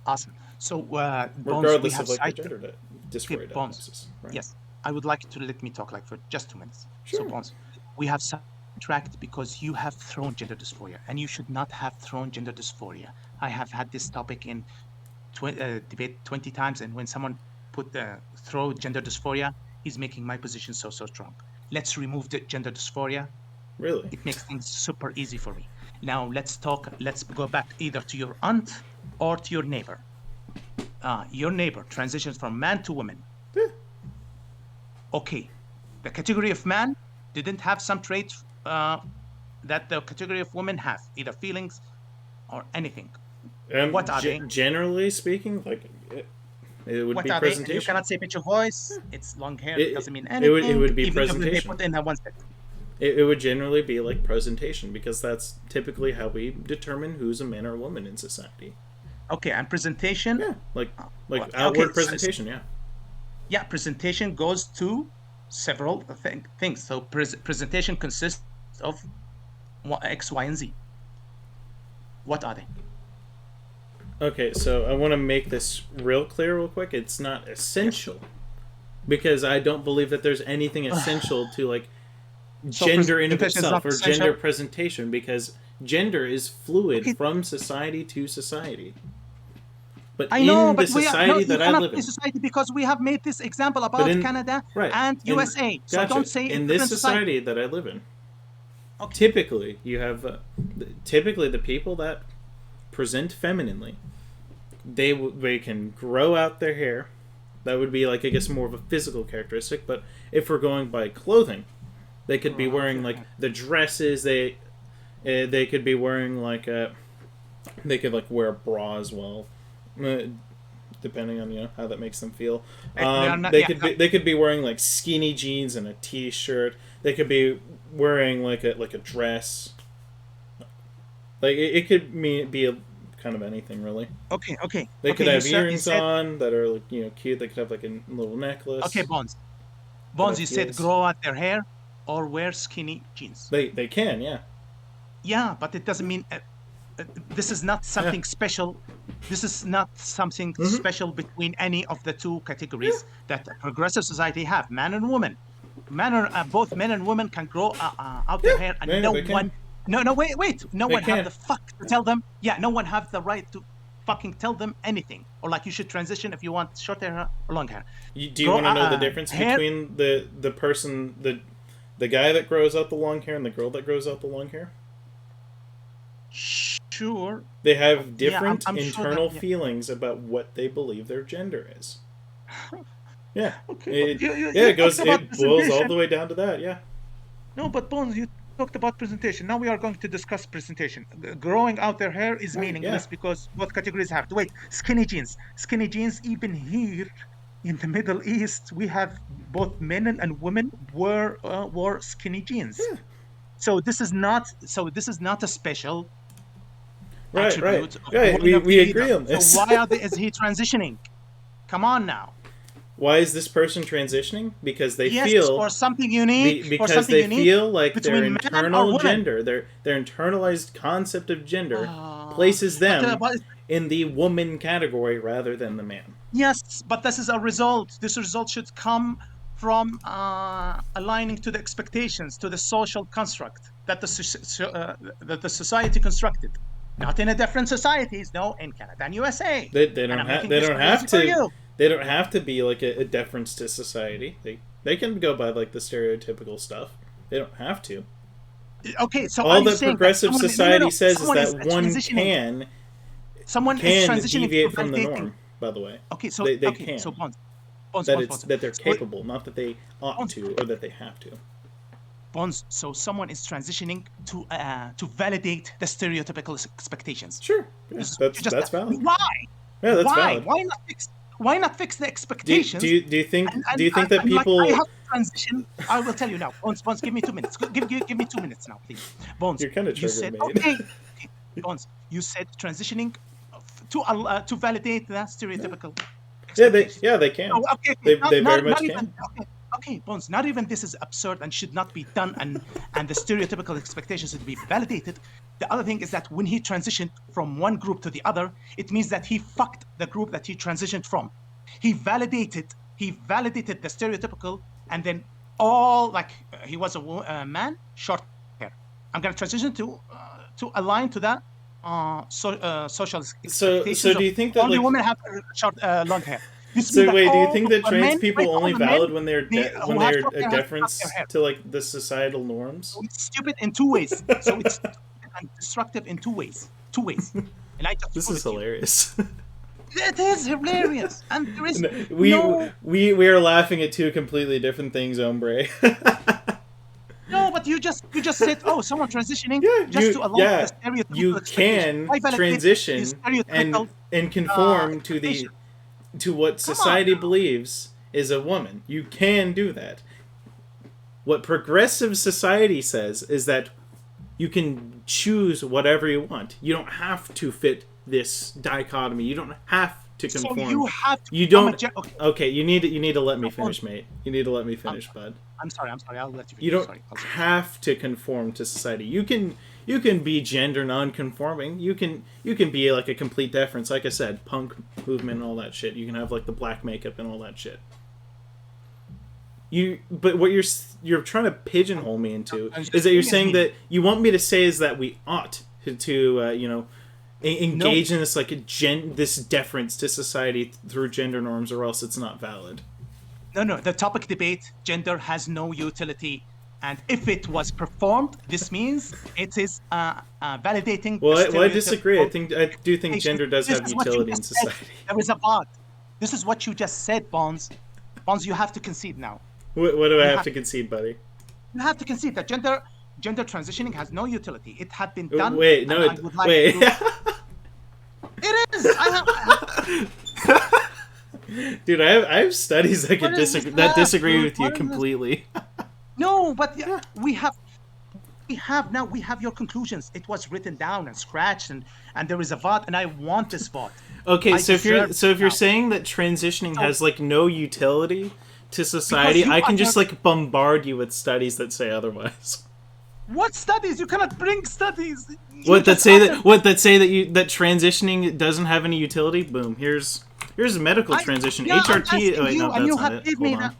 Awesome. So, Bones, we regardless have of like side- the gender dysphoria Bones. diagnosis. Right? Yes, I would like to let me talk like for just 2 minutes. So, Sure. Bones, we have sidetracked because you have thrown gender dysphoria, and you should not have thrown gender dysphoria. I have had this topic in debate 20 times, and when someone throw gender dysphoria, he's making my position so strong. Let's remove the gender dysphoria. Really? It makes things super easy for me. Now let's go back either to your aunt or to your neighbor. Your neighbor transitions from man to woman. Yeah. Okay, the category of man didn't have some traits that the category of women has, either feelings or anything. Um, What are they? Generally speaking, like it would What be are they? And you presentation. cannot say pitch of voice. It's long hair. It It doesn't mean it anything, would be even if they presentation. put in a one step. It would generally be like presentation because that's typically how we determine who's a man or a woman in society. Okay, and presentation. Yeah, like Okay, outward presentation. Yeah. yeah, presentation goes to several things. So presentation consists of X, Y, and Z. What are they? Okay, so I want to make this real clear, real quick. It's not Yes. essential because I don't believe that there's anything essential to like So gender in of presentation is itself not or essential. gender presentation because gender is fluid Okay. from society to society. But I know, in the but society you that I cannot live say in, society because we have made this example but about in Canada right and in, USA. So gotcha. don't say In this different society that I live in, Okay. typically you have typically the people that present femininely, they can grow out their hair. That would be like I guess more of a physical characteristic. But if we're going by clothing, they could be wearing like the dresses. They could be wearing like they could like wear a bra as well, depending on how that makes them feel. They could be wearing like skinny jeans and a t-shirt. They could be wearing like a dress. Like it could be a kind of anything really. Okay. They could have You earrings said on that are like cute. They could have like a little necklace. okay, Bones. Could You have said heels. grow out their hair or wear skinny jeans. They can, yeah. Yeah, but it doesn't mean this is not something special. This is not something special between any of the two categories that progressive society have, man and woman. Both men and women can grow out their hair, and they can. wait. No They one can. have the fuck to tell them. Yeah, no one have the right to fucking tell them anything. Or like you should transition if you want short hair or long hair. Do you want to know the difference hair? between the person the guy that grows out the long hair and the girl that grows out the long hair? Sure. They have different I'm sure internal that, feelings about what they believe their gender is. Yeah. Okay. It boils all the way down to that, yeah. No, but Bones, you talked about presentation. Now we are going to discuss presentation. Growing out their hair is meaningless because both categories have to wait. Skinny jeans. Skinny jeans, even here in the Middle East, we have both men and women wore skinny jeans. Yeah. So this is not a special Right. attribute. Right. We agree on this. So why is he transitioning? Come on now. Why is this person transitioning? Because they Yes, feel or something unique. because they feel like their between men or internal women. gender, their internalized concept of gender places them in the woman category rather than the man. Yes, but this is a result. This result should come from aligning to the expectations, to the social construct that the society constructed. Not in a different societies, no, in Canada and USA. They don't have to be like a deference to society. They can go by like the stereotypical stuff. They don't have to. Okay, so all that progressive society says is that one can deviate from the norm. By the way, okay, so they can. So Bonds, that they're capable, not that they ought to or that they have to. Bonds, so someone is transitioning to validate the stereotypical expectations. Sure, yeah, that's valid. Why? Yeah, that's valid. Why not fix the expectations? Do you think that people? Like, I have to transition. I will tell you now. Bones, give me 2 minutes. Give me 2 minutes now, please. Bones, you're kind of triggered, mate. Okay. Bones, you said transitioning to validate the stereotypical. Yeah, they can. Oh, okay. They very much can. Okay, Bones, not even this is absurd and should not be done, and the stereotypical expectations should be validated. The other thing is that when he transitioned from one group to the other, it means that he fucked the group that he transitioned from. He validated the stereotypical, and then he was a man, short hair. I'm gonna transition to align to that social expectations. So do you think that only women have short long hair? So wait, do you think that trans people only valid when they're a deference to like the societal norms? So it's stupid in two ways. So it's stupid and destructive in two ways. And I just this is hilarious. It is hilarious, and there is we are laughing at two completely different things, hombre. No, but But you just said, oh, someone transitioning just to align the stereotypical you expectation. can transition and conform to what society believes is a woman. You can do that. What progressive society says is that you can choose whatever you want. You don't have to fit this dichotomy. You don't have to conform. So you have to. You don't. Okay. You need to let me finish, mate. You need to let me finish, bud. I'm sorry. I'll let you finish. You don't have to conform to society. You can be gender non-conforming. You can be like a complete difference. Like I said, punk movement and all that shit. You can have like the black makeup and all that shit. But what you're trying to pigeonhole me into is that you're saying that you want me to say is that we ought to engage in this like this deference to society through gender norms, or else it's not valid. No. The topic debate: gender has no utility, and if it was performed, this means it is validating. Well, I disagree. I do think gender does have utility in society. There is a but. This is what you just said, Bonds. Bonds, you have to concede now. What do I have to concede, buddy? You have to concede that gender transitioning has no utility. It had been done. Wait, no, wait. It is. Dude, I have studies that disagree with you completely. No, but we have your conclusions. It was written down and scratched, and there is a vote, and I want this vote. Okay, so if you're saying that transitioning has like no utility to society, I can just like bombard you with studies that say otherwise. What studies? You cannot bring studies. That say that transitioning doesn't have any utility? Boom. Here's a medical transition. HRT. Wait, no, that's not it. Hold on.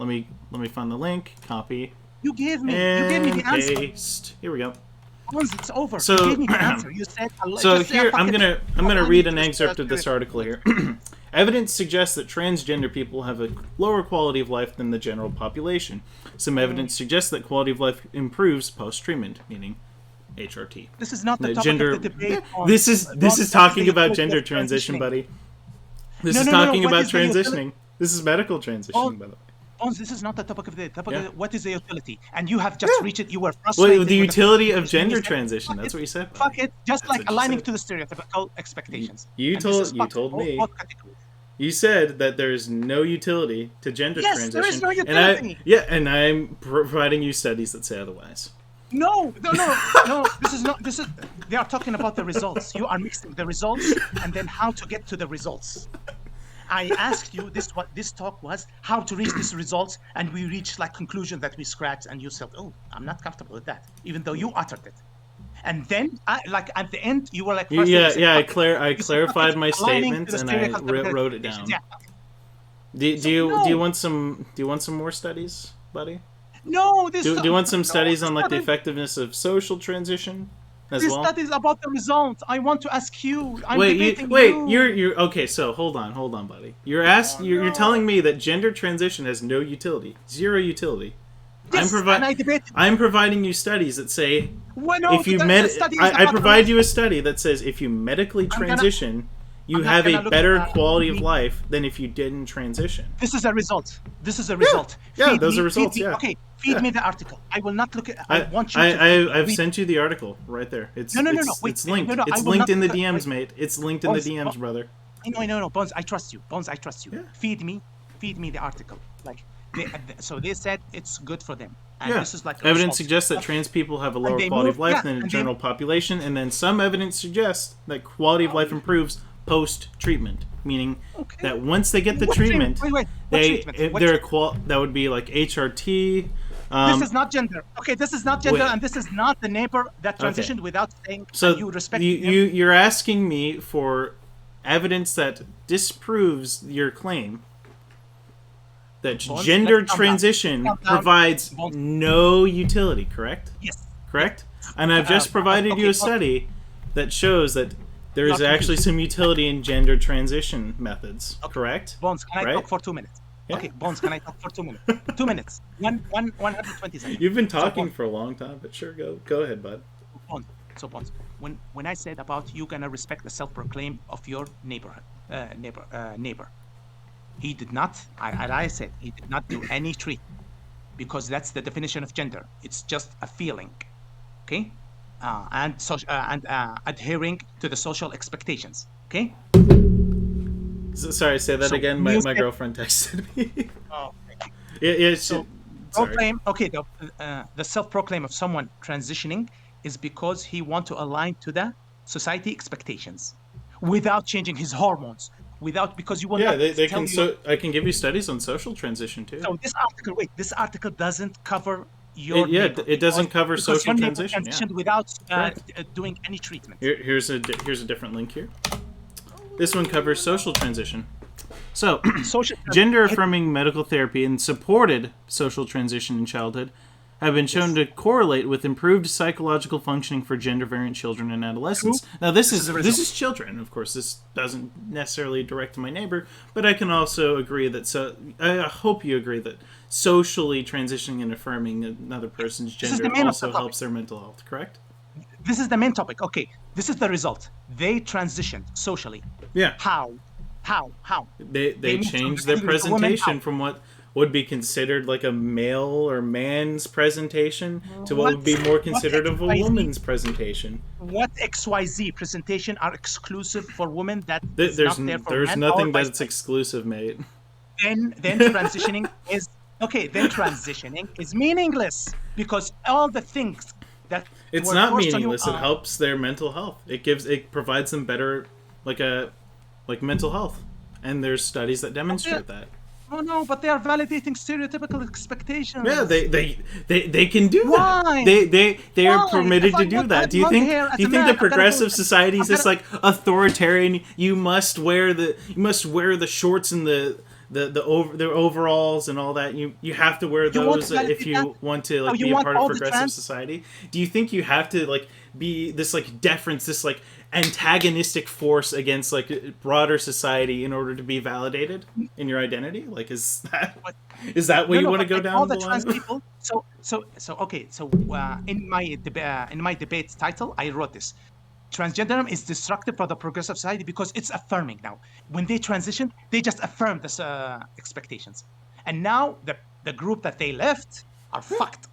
Let me find the link. Copy. You gave me the answer. Paste. Here we go. Once it's over, so, you gave me the answer. You said. So here I'm gonna read an excerpt of this article here. Evidence suggests that transgender people have a lower quality of life than the general population. Some evidence suggests that quality of life improves post-treatment, meaning HRT. This is not the topic of the debate. This is talking about gender transition, buddy. This is talking about transitioning. This is medical transitioning, by the way. Bones, this is not the topic of the topic. What is the utility? And you have just reached it. You were frustrated. Well, the utility of gender transition. That's what you said. Fuck it. Just like aligning to the stereotypical expectations. You told me. You said that there is no utility to gender transition. Yes, there is no utility. And I'm providing you studies that say otherwise. No. This is not. They are talking about the results. You are mixing the results and then how to get to the results. I asked you what this talk was, how to reach these results, and we reached like conclusion that we scratched, and you said, "Oh, I'm not comfortable with that," even though you uttered it. And then, at the end, you were like, I clarified my statement and I wrote it down. Yeah. Do you want some more studies, buddy? No. Do you want some studies on like the effectiveness of social transition? This studies about the results. I want to ask you. You're okay. So hold on, buddy. You're telling me that gender transition has no utility, zero utility. Yes, I'm providing you studies that say if you I provide you a study that says if you medically transition, you have a better quality of life than if you didn't transition. This is a result. Yeah, those are results. Yeah. Okay, feed me the article. I will not look at. I've sent you the article right there. It's no. Wait, it's linked. It's linked in the DMs, mate. It's linked in the DMs, brother. No. Bones, I trust you. Yeah. Feed me the article. Like, so they said it's good for them. And this is like evidence suggests that trans people have a lower quality of life than the general population, and then some evidence suggests that quality of life improves post-treatment, meaning that once they get the treatment, that would be like HRT. This is not gender. Okay, this is not gender, and this is not the neighbor that transitioned without saying you respect him. You're asking me for evidence that disproves your claim that gender transition provides no utility, correct? Yes. Correct? And I've just provided you a study that shows that there is actually some utility in gender transition methods, correct? Bones, can I talk for 2 minutes? Yeah. Okay, Bones, can I talk for 2 minutes? 2 minutes. 120 seconds. You've been talking for a long time, but sure, go ahead, bud. Bones, when I said about you gonna respect the self-proclaim of your neighbor, he did not. I said he did not do any treatment. because that's the definition of gender. It's just a feeling, okay? And adhering to the social expectations, okay? Sorry, say that So again. My girlfriend texted me. Oh, Yeah, so sorry. proclaim. Okay, the self-proclaim of someone transitioning is because he want to align to the society expectations without changing his hormones, without because you will Yeah, not they tell can. you. I can give you studies on social transition too. So this article doesn't cover your Yeah, neighbor it doesn't cover because social your neighbor transition. Yeah, transitioned without correct. doing any treatment. Here's a different link here. This one covers social transition. So, Social gender affirming medical therapy and supported social transition in childhood have been shown to correlate with improved psychological functioning for gender variant children and adolescents. True. Now, this is children. Of course, this doesn't necessarily direct to my neighbor, but I can also agree that. So, I hope you agree that socially transitioning and affirming another person's gender also helps their mental health. Correct? This is the main topic. Okay, this is the result. They transitioned socially. Yeah. How? They changed their presentation from what would be considered like a male or man's presentation to what would be more considered of a woman's presentation. What XYZ presentation are exclusive for women that there's not there for there's men nothing that's exclusive, mate. Then transitioning is okay. Then transitioning is meaningless because all the things that it's not meaningless. It helps their mental health. It provides them better like mental health, and there's studies that demonstrate that. Oh no, but they are validating stereotypical expectations. Yeah, they can do Why? that. They are permitted to do that. Do you think the progressive society is this like authoritarian? You must wear the shorts and the overalls and all that. You have to wear those if you want to like be a part of progressive society. Do you think you have to like be this like deference, this like antagonistic force against like broader society in order to be validated in your identity? Like, is that where you want to go down all the the trans line? people? In my debate title, I wrote this. Transgenderism is destructive for the progressive society because it's affirming now. When they transitioned, they just affirmed this expectations, and now the group that they left are fucked.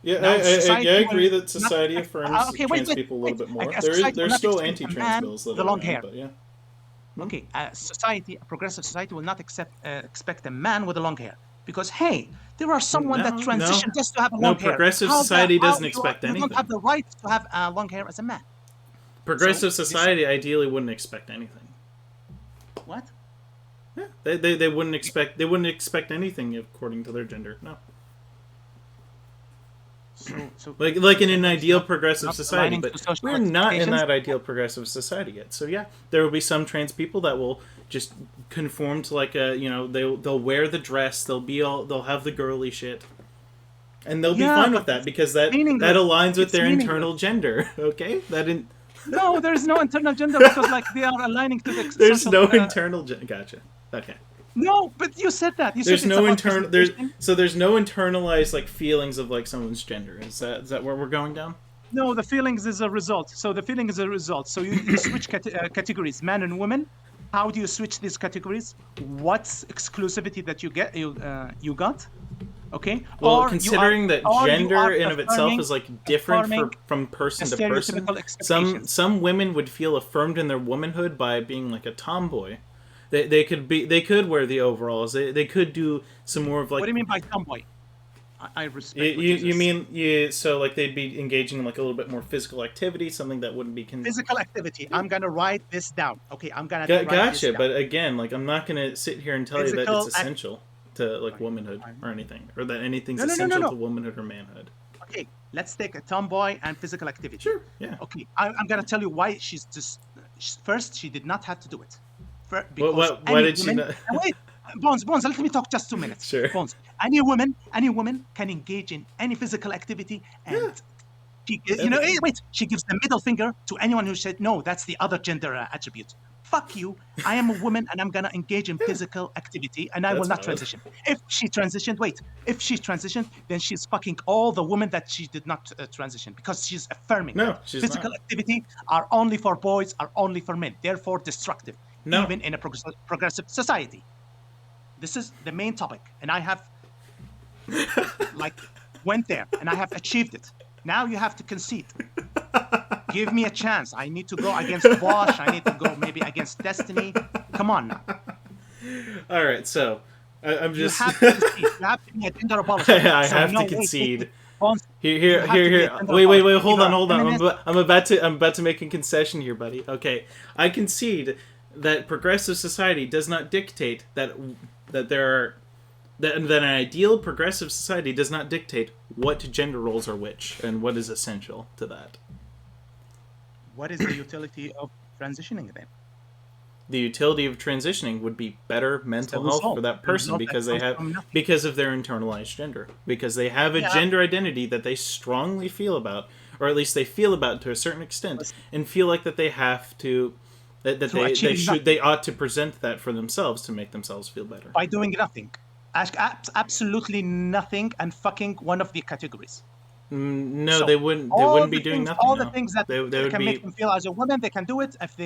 Yeah, I agree that society affirms trans people a little bit more. There's still anti-trans bills that are around, but yeah. Okay, a progressive society will not expect a man with a long hair because hey, there are someone that transitioned just to have a long hair. No, progressive society doesn't expect anything. You don't have the right to have long hair as a man. Progressive society ideally wouldn't expect anything. What? Yeah, they wouldn't expect anything according to their gender. No. So like in an ideal progressive society, but we're not in that ideal progressive society yet. So yeah, there will be some trans people that will just conform to like a they'll wear the dress, they'll have the girly shit, and they'll be fine with that because that aligns with their internal gender. Okay, No, there's no internal gender because like they are aligning to the. There's no internal gender. Gotcha. Okay. No, but you said that. There's no internal. There's no internalized like feelings of like someone's gender. Is that where we're going down? No, the feelings is a result. So the feeling is a result. So you switch categories, man and woman. How do you switch these categories? What's exclusivity that you got? Okay. Well, considering that gender in of itself is like different from person to person, some women would feel affirmed in their womanhood by being like a tomboy. They could wear the overalls. They could do some more of like. What do you mean by tomboy? I respect. So like they'd be engaging in like a little bit more physical activity, something that wouldn't be physical activity. I'm gonna write this down. Okay, I'm gonna. Gotcha, but again, like I'm not gonna sit here and tell you that it's essential to like womanhood or anything, or that anything's essential to womanhood or manhood. Okay, let's take a tomboy and physical activity. Sure. Yeah. Okay, I'm gonna tell you why she's just. First, she did not have to do it. Why did she not? Wait, Bones, let me talk just 2 minutes. Sure. Bones, any woman can engage in any physical activity and she gives the middle finger to anyone who said, no, that's the other gender attribute. Fuck you. I am a woman and I'm going to engage in physical activity and I will not transition. If she transitioned, then she's fucking all the women that she did not transition because she's affirming. No, she's physical not. activity are only for boys, are only for men, therefore destructive. No. Even in a progressive society. This is the main topic, and I have like went there and I have achieved it. Now you have to concede. Give me a chance. I need to go against Bosch. I need to go maybe against Destiny. Come on now. All right, so I'm just. You have to concede. You have to be a gender abolishist. I So have no, to concede. Bones, you Here. have to be a Wait, gender wait. abolishist. Hold on, Either hold on. feminist- I'm about to make a concession here, buddy. Okay, I concede that progressive society does not dictate that there are that an ideal progressive society does not dictate what gender roles are which and what is essential to that. What is the utility of transitioning then? The utility of transitioning would be better mental health for that person because they have because of their internalized gender, because they have a gender identity that they strongly feel about, or at least they feel about to a certain extent, and feel like that they have to that they ought to present that for themselves to make themselves feel better by doing nothing. Absolutely nothing, and fucking one of the categories. No, so they wouldn't. They wouldn't be doing nothing. All the things that they can make them feel as a woman, they can do it. If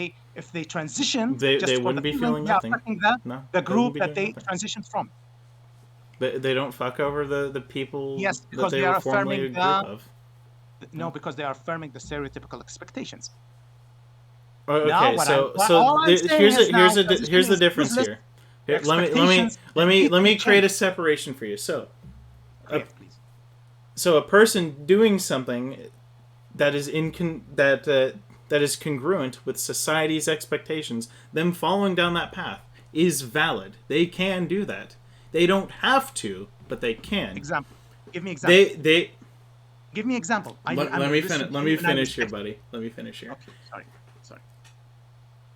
they transition, they wouldn't be feeling nothing. The group that they transitioned from. They don't fuck over the people. Yes, because they are affirming No, because they are affirming the stereotypical expectations. Okay, so here's the difference here. Let me create a separation for you. So a person doing something that is that is congruent with society's expectations, them following down that path is valid. They can do that. They don't have to, but they can. Example. Give me example. They give me example. Let me finish here, buddy. Let me finish here. Okay, sorry.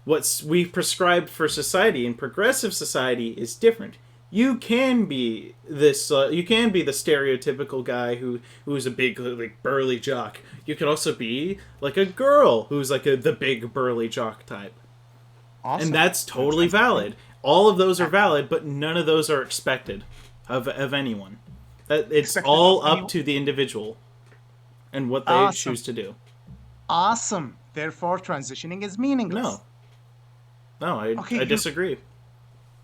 What's we prescribed for society in progressive society is different. You can be this. You can be the stereotypical guy who's a big, like, burly jock. You could also be like a girl who's like the big burly jock type. Awesome. And that's totally valid. All of those are valid, but none of those are expected of anyone. It's all up to the individual and what they choose to do. Awesome. Therefore, transitioning is meaningless. No, I disagree.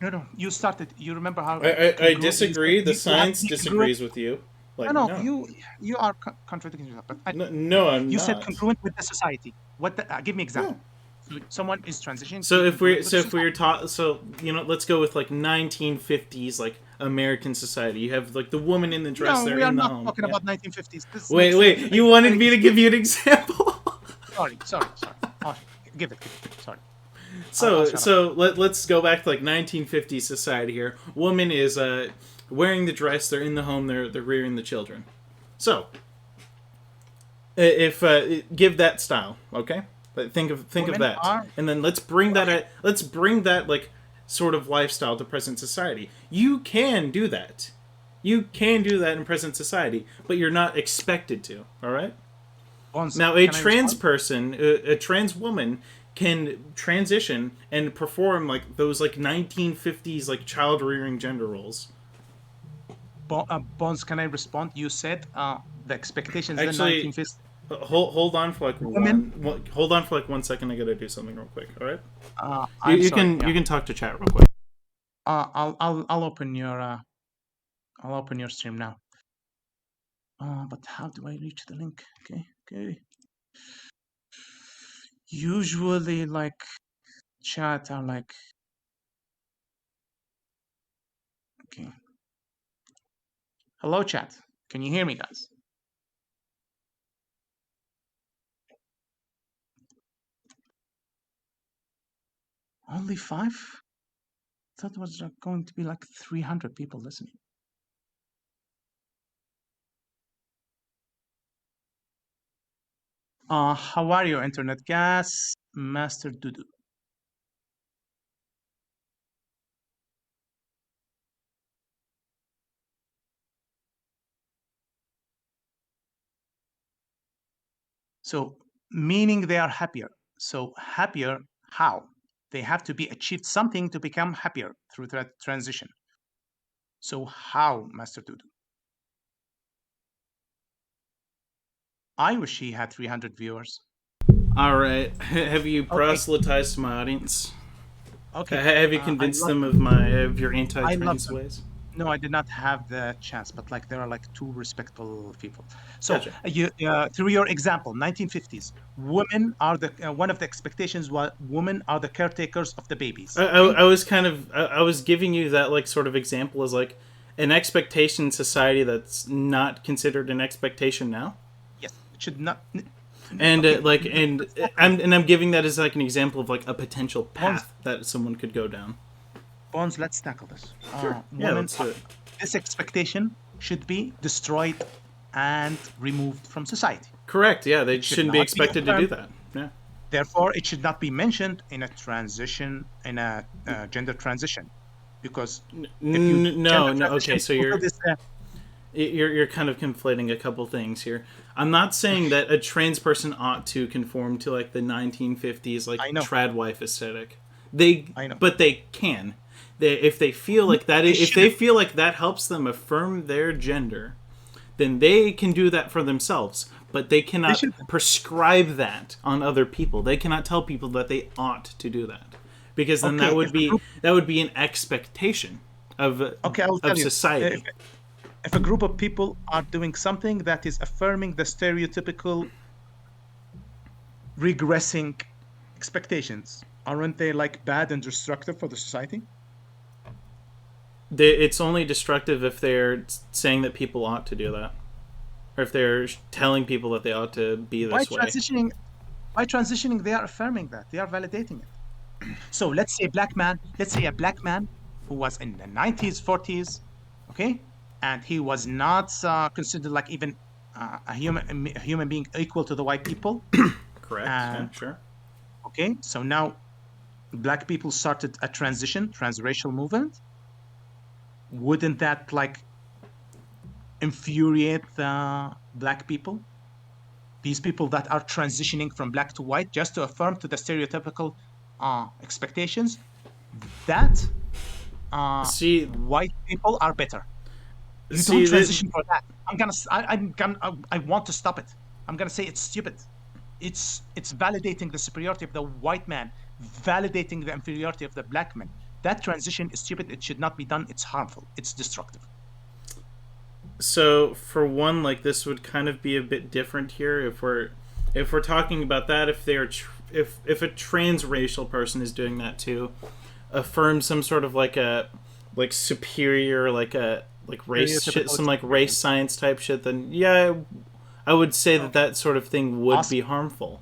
No, you started. You remember how I disagree. The science disagrees with you. Like, no, you are contradicting yourself. But I'm not. You said congruent with the society. Give me example. Yeah. So someone is transitioning. So if we're taught, let's go with like 1950s like American society. You have like the woman in the dress there in the home. We are not talking about 1950s. Wait. You wanted me to give you an example. Sorry. Oh, give it. Sorry. So let's go back to like 1950s society here. Woman is wearing the dress. They're in the home. They're rearing the children. So if give that style, okay? Think of that, and then let's bring that like sort of lifestyle to present society. You can do that. You can do that in present society, but you're not expected to. All right. Now, a trans person, a trans woman, can transition and perform like those like 1950s like child rearing gender roles. Bones, can I respond? You said the expectations in the 1950s. Hold on for like 1 second. I gotta do something real quick. All right. You can talk to chat real quick. I'll open your stream now. But how do I reach the link? Okay. Usually, like, chat are like, okay. Hello, chat. Can you hear me, guys? Only 5? I thought it was going to be like 300 people listening. How are you, Internet Gas, Master Dudu? So, meaning they are happier. So, happier, how? They have to be achieved something to become happier through that transition. So, how, Master Dudu? I wish he had 300 viewers. All right. Have you proselytized my audience? Okay. Have you convinced them of your anti-trans ways? No, I did not have the chance, but like there are like two respectable people. So Gotcha. you through your example, 1950s, women are the one of the expectations was women are the caretakers of the babies. I Okay, was kind of I was giving you that like sort of example as like an expectation in society that's not considered an expectation now, yes, it should not. and Okay, and let's tackle it. I'm giving that as like an example of like a potential Bones, path that someone could go down. Bones, let's tackle this. Sure. Yeah, Women, let's do it. this expectation should be destroyed and removed from society. Correct. Yeah, they It should shouldn't be not be expected to do affirmed. that. Yeah. Therefore, it should not be mentioned in a transition, in a gender transition, because if you gender No, no. Okay, transition so into this, you're kind of conflating a couple things here. I'm not saying that a trans person ought to conform to like the 1950s like I know, trad wife aesthetic. I know, But they can. If they feel no, like that, they if they shouldn't. feel like that helps them affirm their gender, then they can do that for themselves. But they They cannot shouldn't. prescribe that on other people. They cannot tell people that they ought to do that, because then Okay, if a group, that would be an expectation okay, I will of tell you, society. if a group of people are doing something that is affirming the stereotypical regressing expectations, aren't they like bad and destructive for the society? It's only destructive if they're saying that people ought to do that, or if they're telling people that they ought to be By this way. transitioning, by transitioning, they are affirming that, they are validating it. So let's say a black man who was in the 90s, 40s, okay, and he was not considered like even a human being equal to the white people. Correct. Yeah. And Sure. okay, so now black people started a transracial movement. Wouldn't that like infuriate the black people? These people that are transitioning from black to white just to affirm to the stereotypical expectations that See, white people are better. You don't see that. transition for that. I want to stop it. I'm gonna say it's stupid. It's validating the superiority of the white man, validating the inferiority of the black man. That transition is stupid. It should not be done. It's harmful. It's destructive. So for one, like this would kind of be a bit different here if we're talking about that. If they're if a transracial person is doing that to affirm some sort of like a like superior like a like race shit, Stereotypical some like race expectations. science type shit, then yeah, I would say that Okay. that sort of thing would Awesome. be harmful.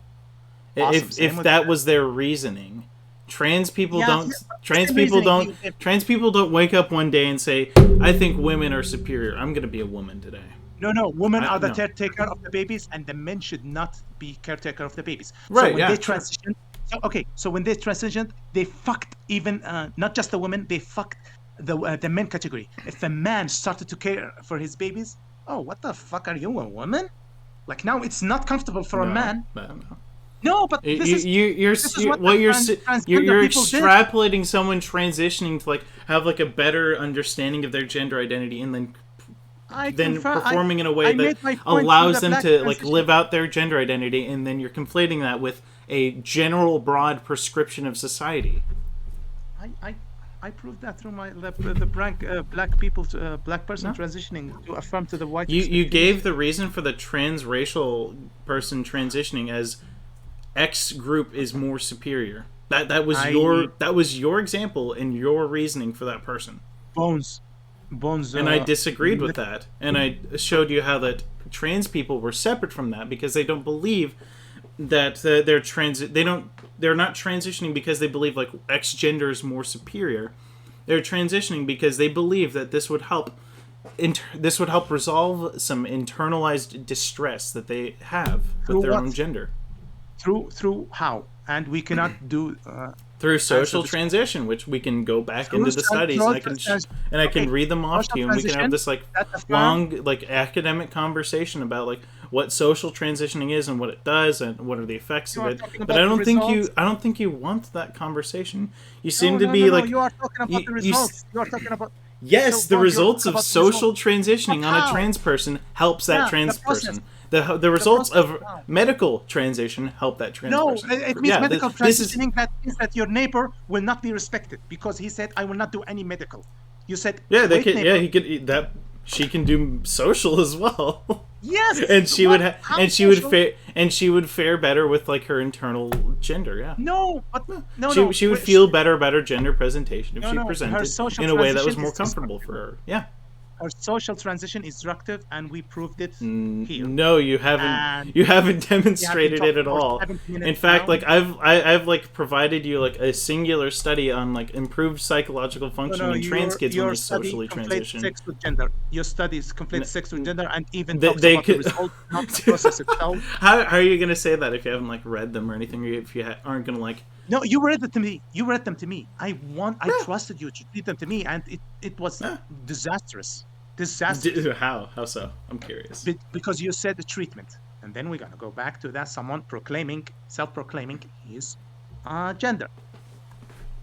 Awesome. Same If with that was their reasoning. Trans people yeah. don't The same reasoning. trans people don't wake up one day and say, I think women are superior. I'm gonna be a woman today. No. Women are the No. caretaker of the babies, and the men should not be caretaker of the babies. So Right, when they yeah, sure. transition, so when they transitioned, they fucked even not just the women, they fucked the men category. If a man started to care for his babies, oh, what the fuck are you, a woman? Like now, it's not comfortable for a No, man. no. No, but this is what the transgender You're people did. extrapolating someone transitioning to like have like a better understanding of their gender identity and I then confirm. performing in a way I that made my point through allows the them black to like transition. live out their gender identity, and then you're conflating that with a general broad prescription of society. I, I, I proved that through the black people black person No. transitioning to affirm to the white You gave expectation. the reason for the transracial person transitioning as X group is more superior. I That was your example and your reasoning for that person. bones bones And I disagreed with lit- that. And I showed you how that trans people were separate from that because they don't believe that they're not transitioning because they believe like X gender is more superior. They're transitioning because they believe that this would help this would help resolve some internalized distress that they have with through their what own gender. through how, and we cannot do Through answer social this transition, which we can go back through into the studies, and I can okay, read them off to social you, and we can have transition this like that affirm. long like academic conversation about like what social transitioning is and what it does and what are the effects You of are it. talking But about the results. I don't think you want that conversation. You seem No, to no, no, be no. like You are talking about the you results. You are talking about so yes, the Bones, you're results talking of about the results. social But transitioning on a how? trans person helps that Yeah, trans the process. person. The The results process. of How? medical transition help that trans No, person. it means Yeah, medical this is transitioning. That means that your neighbor will not be respected because he said, "I will not do any medical." You said Yeah, they wait, could. neighbor. Yeah, he could. That she can do social as well. Yes. And she What? would How and she would social? she would fare better with like her internal gender. Yeah. No, but no, She would feel better about her gender presentation if no, she no. Her presented social in a way that was transition more is comfortable for destructive. her. Yeah. Her social transition is destructive, and we proved it here. No, you haven't. And You haven't we have been demonstrated it talking at for all. 70 In minutes fact, now. like I've like provided you like a singular study on like improved psychological No, functioning no, in trans kids when your they study socially conflates transition. sex with gender. Your studies conflate sex with gender, and even They, talks they about the could. result, not the process itself. How are you gonna say that if you haven't like read them or anything? Or if you aren't gonna like. No, you read it to me. You read them to me. I trusted you to read them to me, and it was disastrous. Disastrous. How so? I'm curious. Because you said the treatment, and then we're gonna go back to that. Someone self-proclaiming his gender.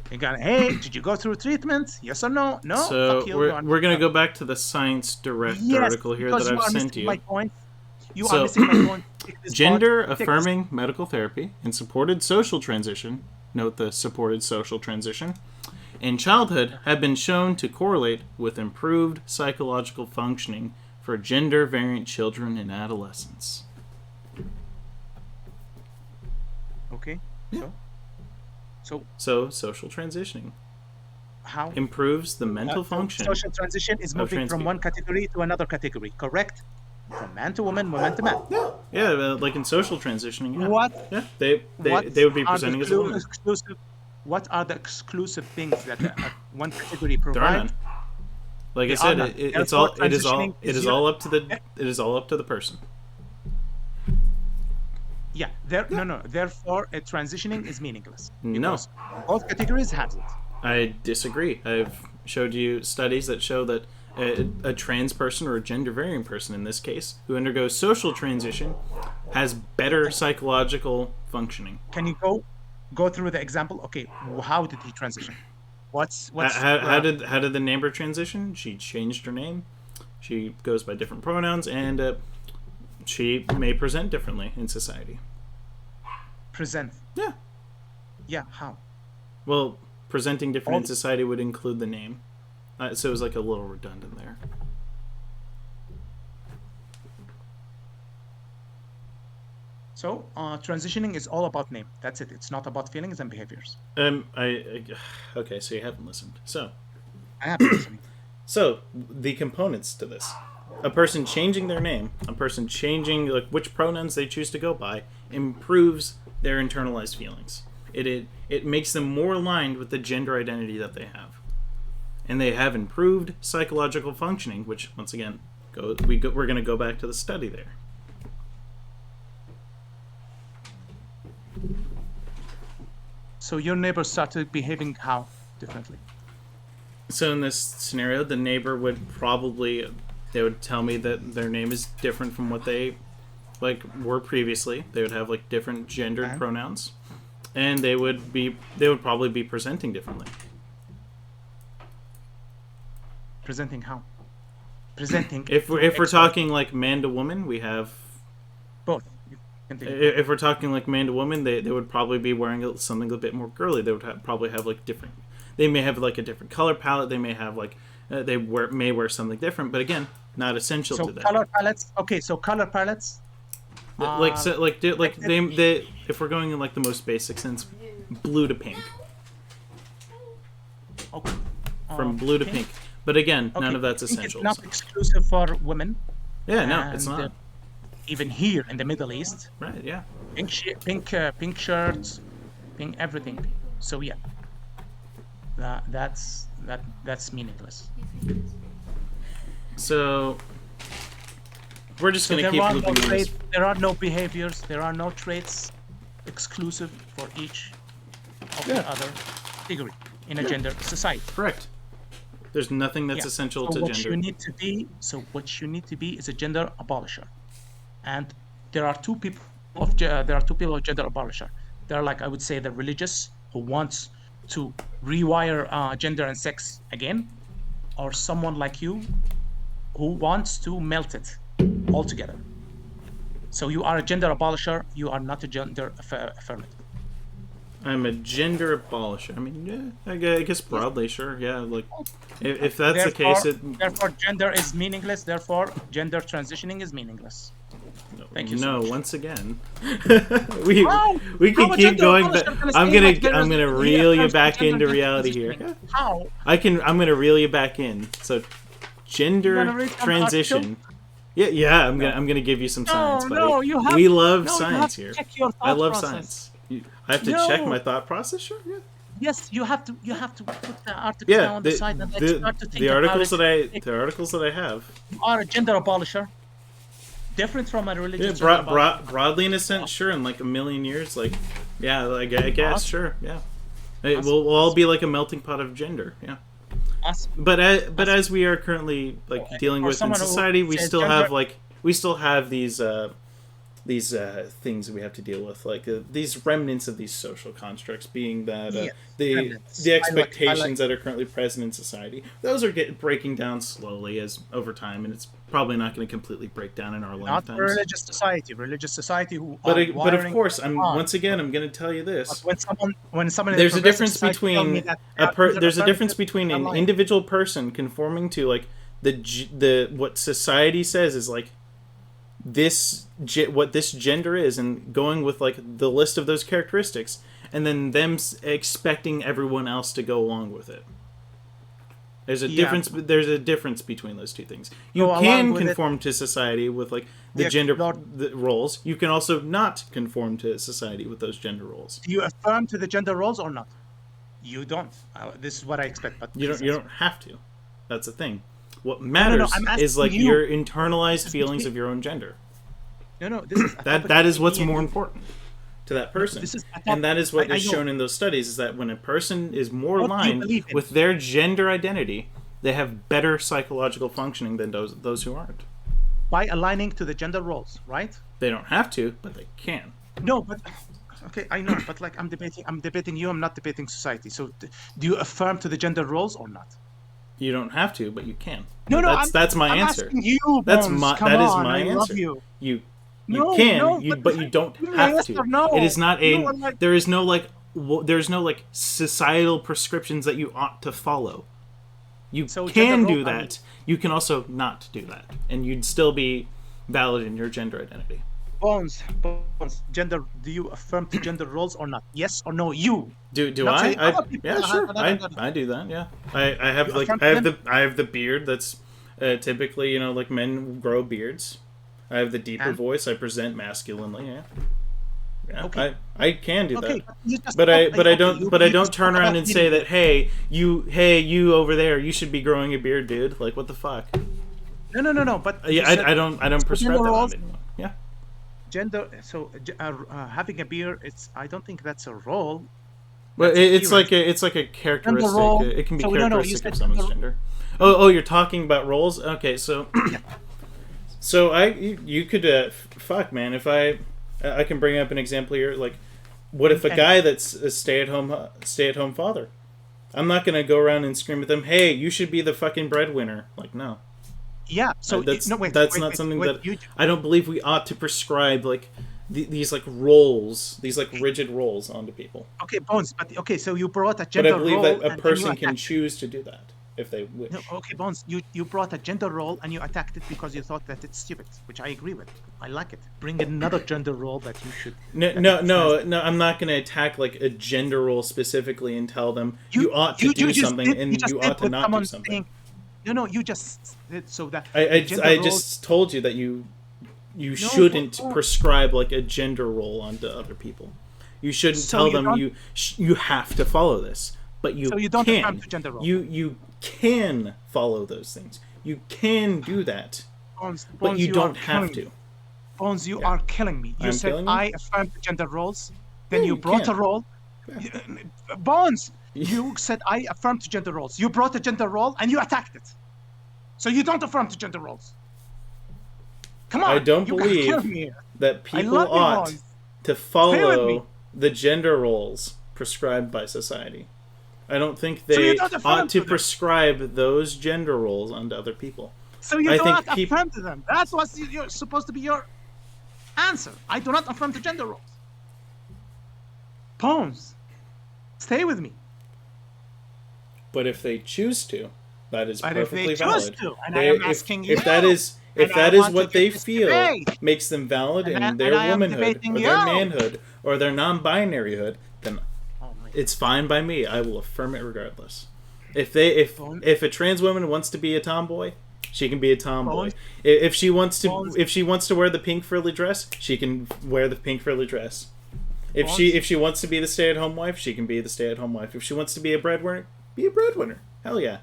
You're gonna, hey, did you go through treatment? Yes or no? No. So Fuck you. we're gonna go back to the Science Direct article here that I've sent to you. My point. You So, are missing my point. Gender affirming medical therapy and supported social transition. Note the supported social transition. In childhood, have been shown to correlate with improved psychological functioning for gender variant children and adolescents. Okay. Yeah. So social transitioning how improves the mental function. social transition is moving from one category to another category, correct? From man to woman, woman to man. Yeah, like in social transitioning. Yeah. What? Yeah, they would be presenting as a woman. What are the exclusive things that one category There are provides? none. Like I They are said, none. it is Therefore, all transitioning is all up to the person. Yeah. No. Therefore, transitioning is meaningless. No. Because both categories has it. I disagree. I've showed you studies that show that a trans person or a gender variant person in this case who undergoes social transition has better psychological functioning. Can you go through the example? Okay, how did he transition? How did the neighbor transition? She changed her name. She goes by different pronouns, and she may present differently in society. Present? Yeah. Yeah. How? Well, presenting different in society would include the name. So it was like a little redundant there. So transitioning is all about name. That's it. It's not about feelings and behaviors. Okay, so you haven't listened. So I have been listening. So the components to this: a person changing their name, a person changing like which pronouns they choose to go by, improves their internalized feelings. It makes them more aligned with the gender identity that they have. And they have improved psychological functioning, which once again, we're going to go back to the study there. So your neighbor started behaving how differently? So in this scenario, the neighbor would they would tell me that their name is different from what they were previously. They would have like different gendered pronouns, and they would probably be presenting differently. Presenting how? Presenting. If we're talking like man to woman, we have both. If we're talking like man to woman, they would probably be wearing something a bit more girly. They would probably have like different. They may have like a different color palette. They may have like may wear something different. But again, not essential to that. So color palettes. Okay, so color palettes. They if we're going in like the most basic sense, blue to pink. Okay. From blue to pink. But again, none of that's essential. It's not exclusive for women. Yeah, no, it's not. Even here in the Middle East. Right. Yeah. Pink shirts, pink everything. So yeah. That's meaningless. So we're just going to keep looping on this. There are no behaviors. There are no traits exclusive for each of the other category in a gender society. Correct. There's nothing that's essential to gender. What you need to be is a gender abolisher. And there are two people of gender abolisher. They're like, I would say, the religious who wants to rewire gender and sex again, or someone like you who wants to melt it altogether. So you are a gender abolisher. You are not a gender affirmative. I'm a gender abolisher. I mean, yeah, I guess broadly, sure. Yeah, like if that's the case, therefore gender is meaningless. Therefore, gender transitioning is meaningless. Thank you so much. Once again, we can keep going, but I'm gonna reel you back into reality here. How? I'm gonna reel you back in. So, gender transition. Yeah. I'm gonna give you some science, buddy. We love science here. I love science. I have to check my thought process. Sure. Yeah. Yes, you have to put the articles down on the side and start to think the articles about it. The articles that I have. You are a gender abolisher. Different from a religious. Yeah, broadly in a sense, sure. In like a million years, like, yeah, like I guess, sure, yeah. We'll all be like a melting pot of gender, yeah. Awesome. But as we are currently like dealing with in society, we still have these things we have to deal with, like these remnants of these social constructs, being that the expectations that are currently present in society, those are breaking down slowly as over time, and it's probably not going to completely break down in our lifetimes. Not religious society who. But of course, once again, I'm going to tell you this. When someone there's a difference between there's a difference between an individual person conforming to like the what society says is like what this gender is, and going with like the list of those characteristics, and then them expecting everyone else to go along with it. There's a difference. There's a difference between those two things. You can conform to society with like the gender roles. You can also not conform to society with those gender roles. Do you affirm to the gender roles or not? You don't. This is what I expect. But you don't have to. That's the thing. What matters is like your internalized feelings of your own gender. No. This is that is what's more important to that person, and that is what is shown in those studies. Is that when a person is more aligned with their gender identity, they have better psychological functioning than those who aren't. By aligning to the gender roles, right? They don't have to, but they can. No, but okay, I know, but like I'm debating you. I'm not debating society. So, do you affirm to the gender roles or not? You don't have to, but you can. No, that's my answer. You, that is my answer. You can, but you don't have to. It is not there's no like societal prescriptions that you ought to follow. You can do that. You can also not do that, and you'd still be valid in your gender identity. Bones, gender. Do you affirm to gender roles or not? Yes or no? You do I? Yeah, sure. I do that. Yeah, I have the beard that's typically like men grow beards. I have the deeper voice. I present masculinely. Yeah. Okay. I can do that. But I don't turn around and say that hey you over there, you should be growing a beard, dude. Like what the fuck? No. But yeah, I don't prescribe that on anyone. Yeah. Gender. So having a beard, I don't think that's a role. Well, it's like a characteristic. It can be characteristic of someone's gender. Oh, you're talking about roles? Okay, so so you could fuck, man. If I can bring up an example here, like what if a guy that's a stay-at-home father? I'm not gonna go around and scream at them, "Hey, you should be the fucking breadwinner." Like no. Yeah, so that's not something that I don't believe we ought to prescribe like these like roles, these like rigid roles onto people. Okay, Bones, but okay, so you brought a gender role. But I believe that a person can choose to do that if they wish. No, okay, Bones, you brought a gender role and you attacked it because you thought that it's stupid, which I agree with. I like it. Bring another gender role that you should. No. I'm not going to attack like a gender role specifically and tell them you ought to do something and you ought to not do something. No, you just did so that I just told you that you shouldn't prescribe like a gender role onto other people. You shouldn't tell them you have to follow this, but you don't can. To gender role. You can follow those things. You can do that, Bones, but you don't have to. Bones, you are killing me. You said I affirm to gender roles, then you brought a role. Yeah. Bones. You said I affirm to gender roles. You brought a gender role and you attacked it. So you don't affirm to gender roles. Come on. I don't believe that people ought to follow the gender roles prescribed by society. I don't think they ought to prescribe those gender roles onto other people. So you do not affirm to them. That's what's supposed to be your answer. I do not affirm to gender roles. Bones. stay with me. But if they choose to, that is But if they perfectly choose valid. to, and I am asking you, If that is and if I that is want to what get they this feel debate, makes them valid in their I am womanhood debating or their you. manhood or their non-binaryhood, then Oh my it's fine by me. I will affirm it regardless. If a trans woman wants to be a tomboy, she can be a tomboy. Bones, If she wants Bones, to wear the pink frilly dress, she can wear the pink frilly dress. Bones, If she wants to be the stay-at-home wife, she can be the stay-at-home wife. If she wants to be a breadwinner, be a breadwinner. Hell yeah.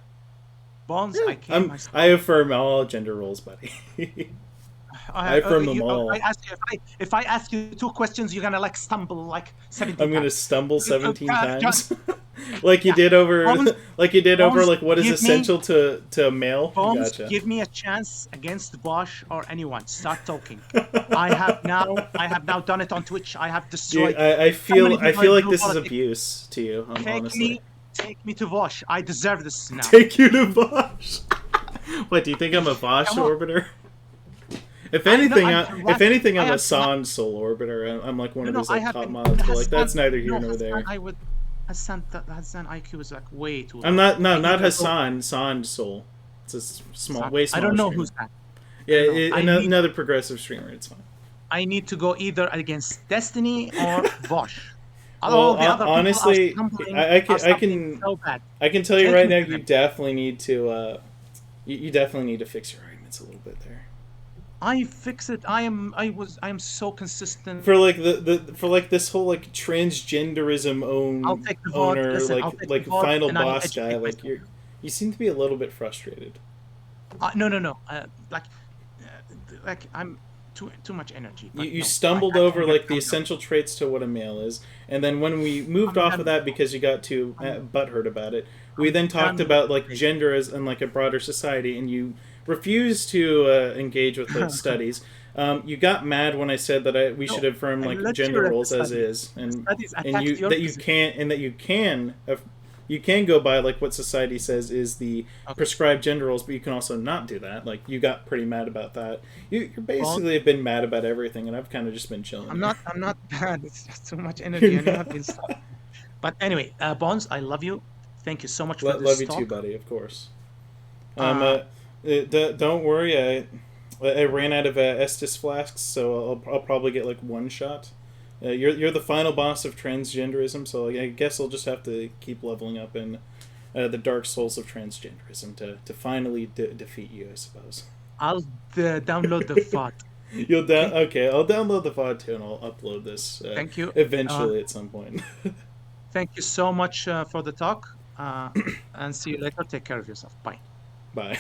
Bones, Yeah. I came I myself. affirm all gender roles, buddy. I affirm them all. I ask you, if I ask you two questions, you're gonna like stumble like 17 I'm gonna times. stumble 17 Just, times, like you yeah. did over, Bones, like you did over, Bones, like what is give me essential to a male. Bones, Gotcha. give me a chance against Bosch or anyone. Start talking. I have now done it on Twitch. I have Dude, destroyed so many I people feel in like blue this is politics. abuse to you, honestly. Take me to Bosch. I deserve this now. Take you to Vosh. What do you think? I'm a Vosh Come on. orbiter? If I know, anything, I'm if anything, I I'm a am San Soul orbiter. I'm like one of no, his I like have top been models, but like Hassan. that's neither here No, nor Hassan, there. I would Hassan IQ is like way too I'm low. not I need to go. Hassan San Soul. It's a small, way I smaller don't know streamer. who's that. Yeah, I don't know. another progressive streamer. It's fine. I need to go either against Destiny or Bosch. Well, All the other people honestly, are stumbling so bad. I can tell you Take right me now, to you them. definitely need to, you definitely need to fix your arguments a little bit there. I fix it. I am so consistent. For like for like this whole like transgenderism I'll take the vote. owner Listen, I'll take the vote final and I'll boss guy, educate like myself. you seem to be a little bit frustrated. No. Like I'm too much energy. You, But you no, stumbled I over can like the calm down. essential traits to what a male is, and then when we moved I'm off of done. that because you got too butthurt about it, we I'm then talked done with about like this gender as in like a broader society, and you refused to engage with the debate. studies. You got mad when I said that we should No, affirm I like let you gender read the roles as studies. is, The studies and attacked your position. you can go by like what society says is the Okay. prescribed gender roles, but you can also not do that. Like you got pretty mad about that. You Well, basically have been mad about everything, and I've kind of just been chilling. I'm Here. not. I'm not bad. It's just too much energy, You're and you not. have been stuck. But anyway, Bonds, I love you. Thank you so much for Love this you too, talk. buddy. Of course. Uh, Don't worry. I ran out of Estus flasks, so I'll probably get like one shot. You're the final boss of transgenderism, so I guess I'll just have to keep leveling up in the dark souls of transgenderism to finally defeat you, I suppose. I'll download the FOD. You'll Okay. okay. I'll download the VOD too, and I'll upload this Thank you. eventually at some point. Thank you so much for the talk. And see you later. Take care of yourself. Bye. Bye.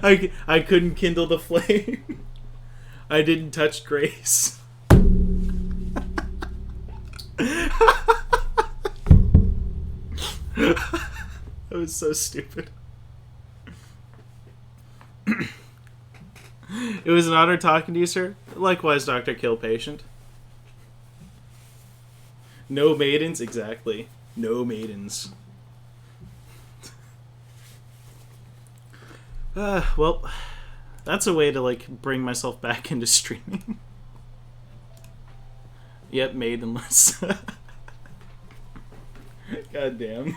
I couldn't kindle the flame. I didn't touch Grace. That was so stupid. It was an honor talking to you, sir. Likewise, Dr. Kill Patient. No maidens? Exactly. No maidens. Well, that's a way to, like, bring myself back into streaming. Yep, maidenless. God damn.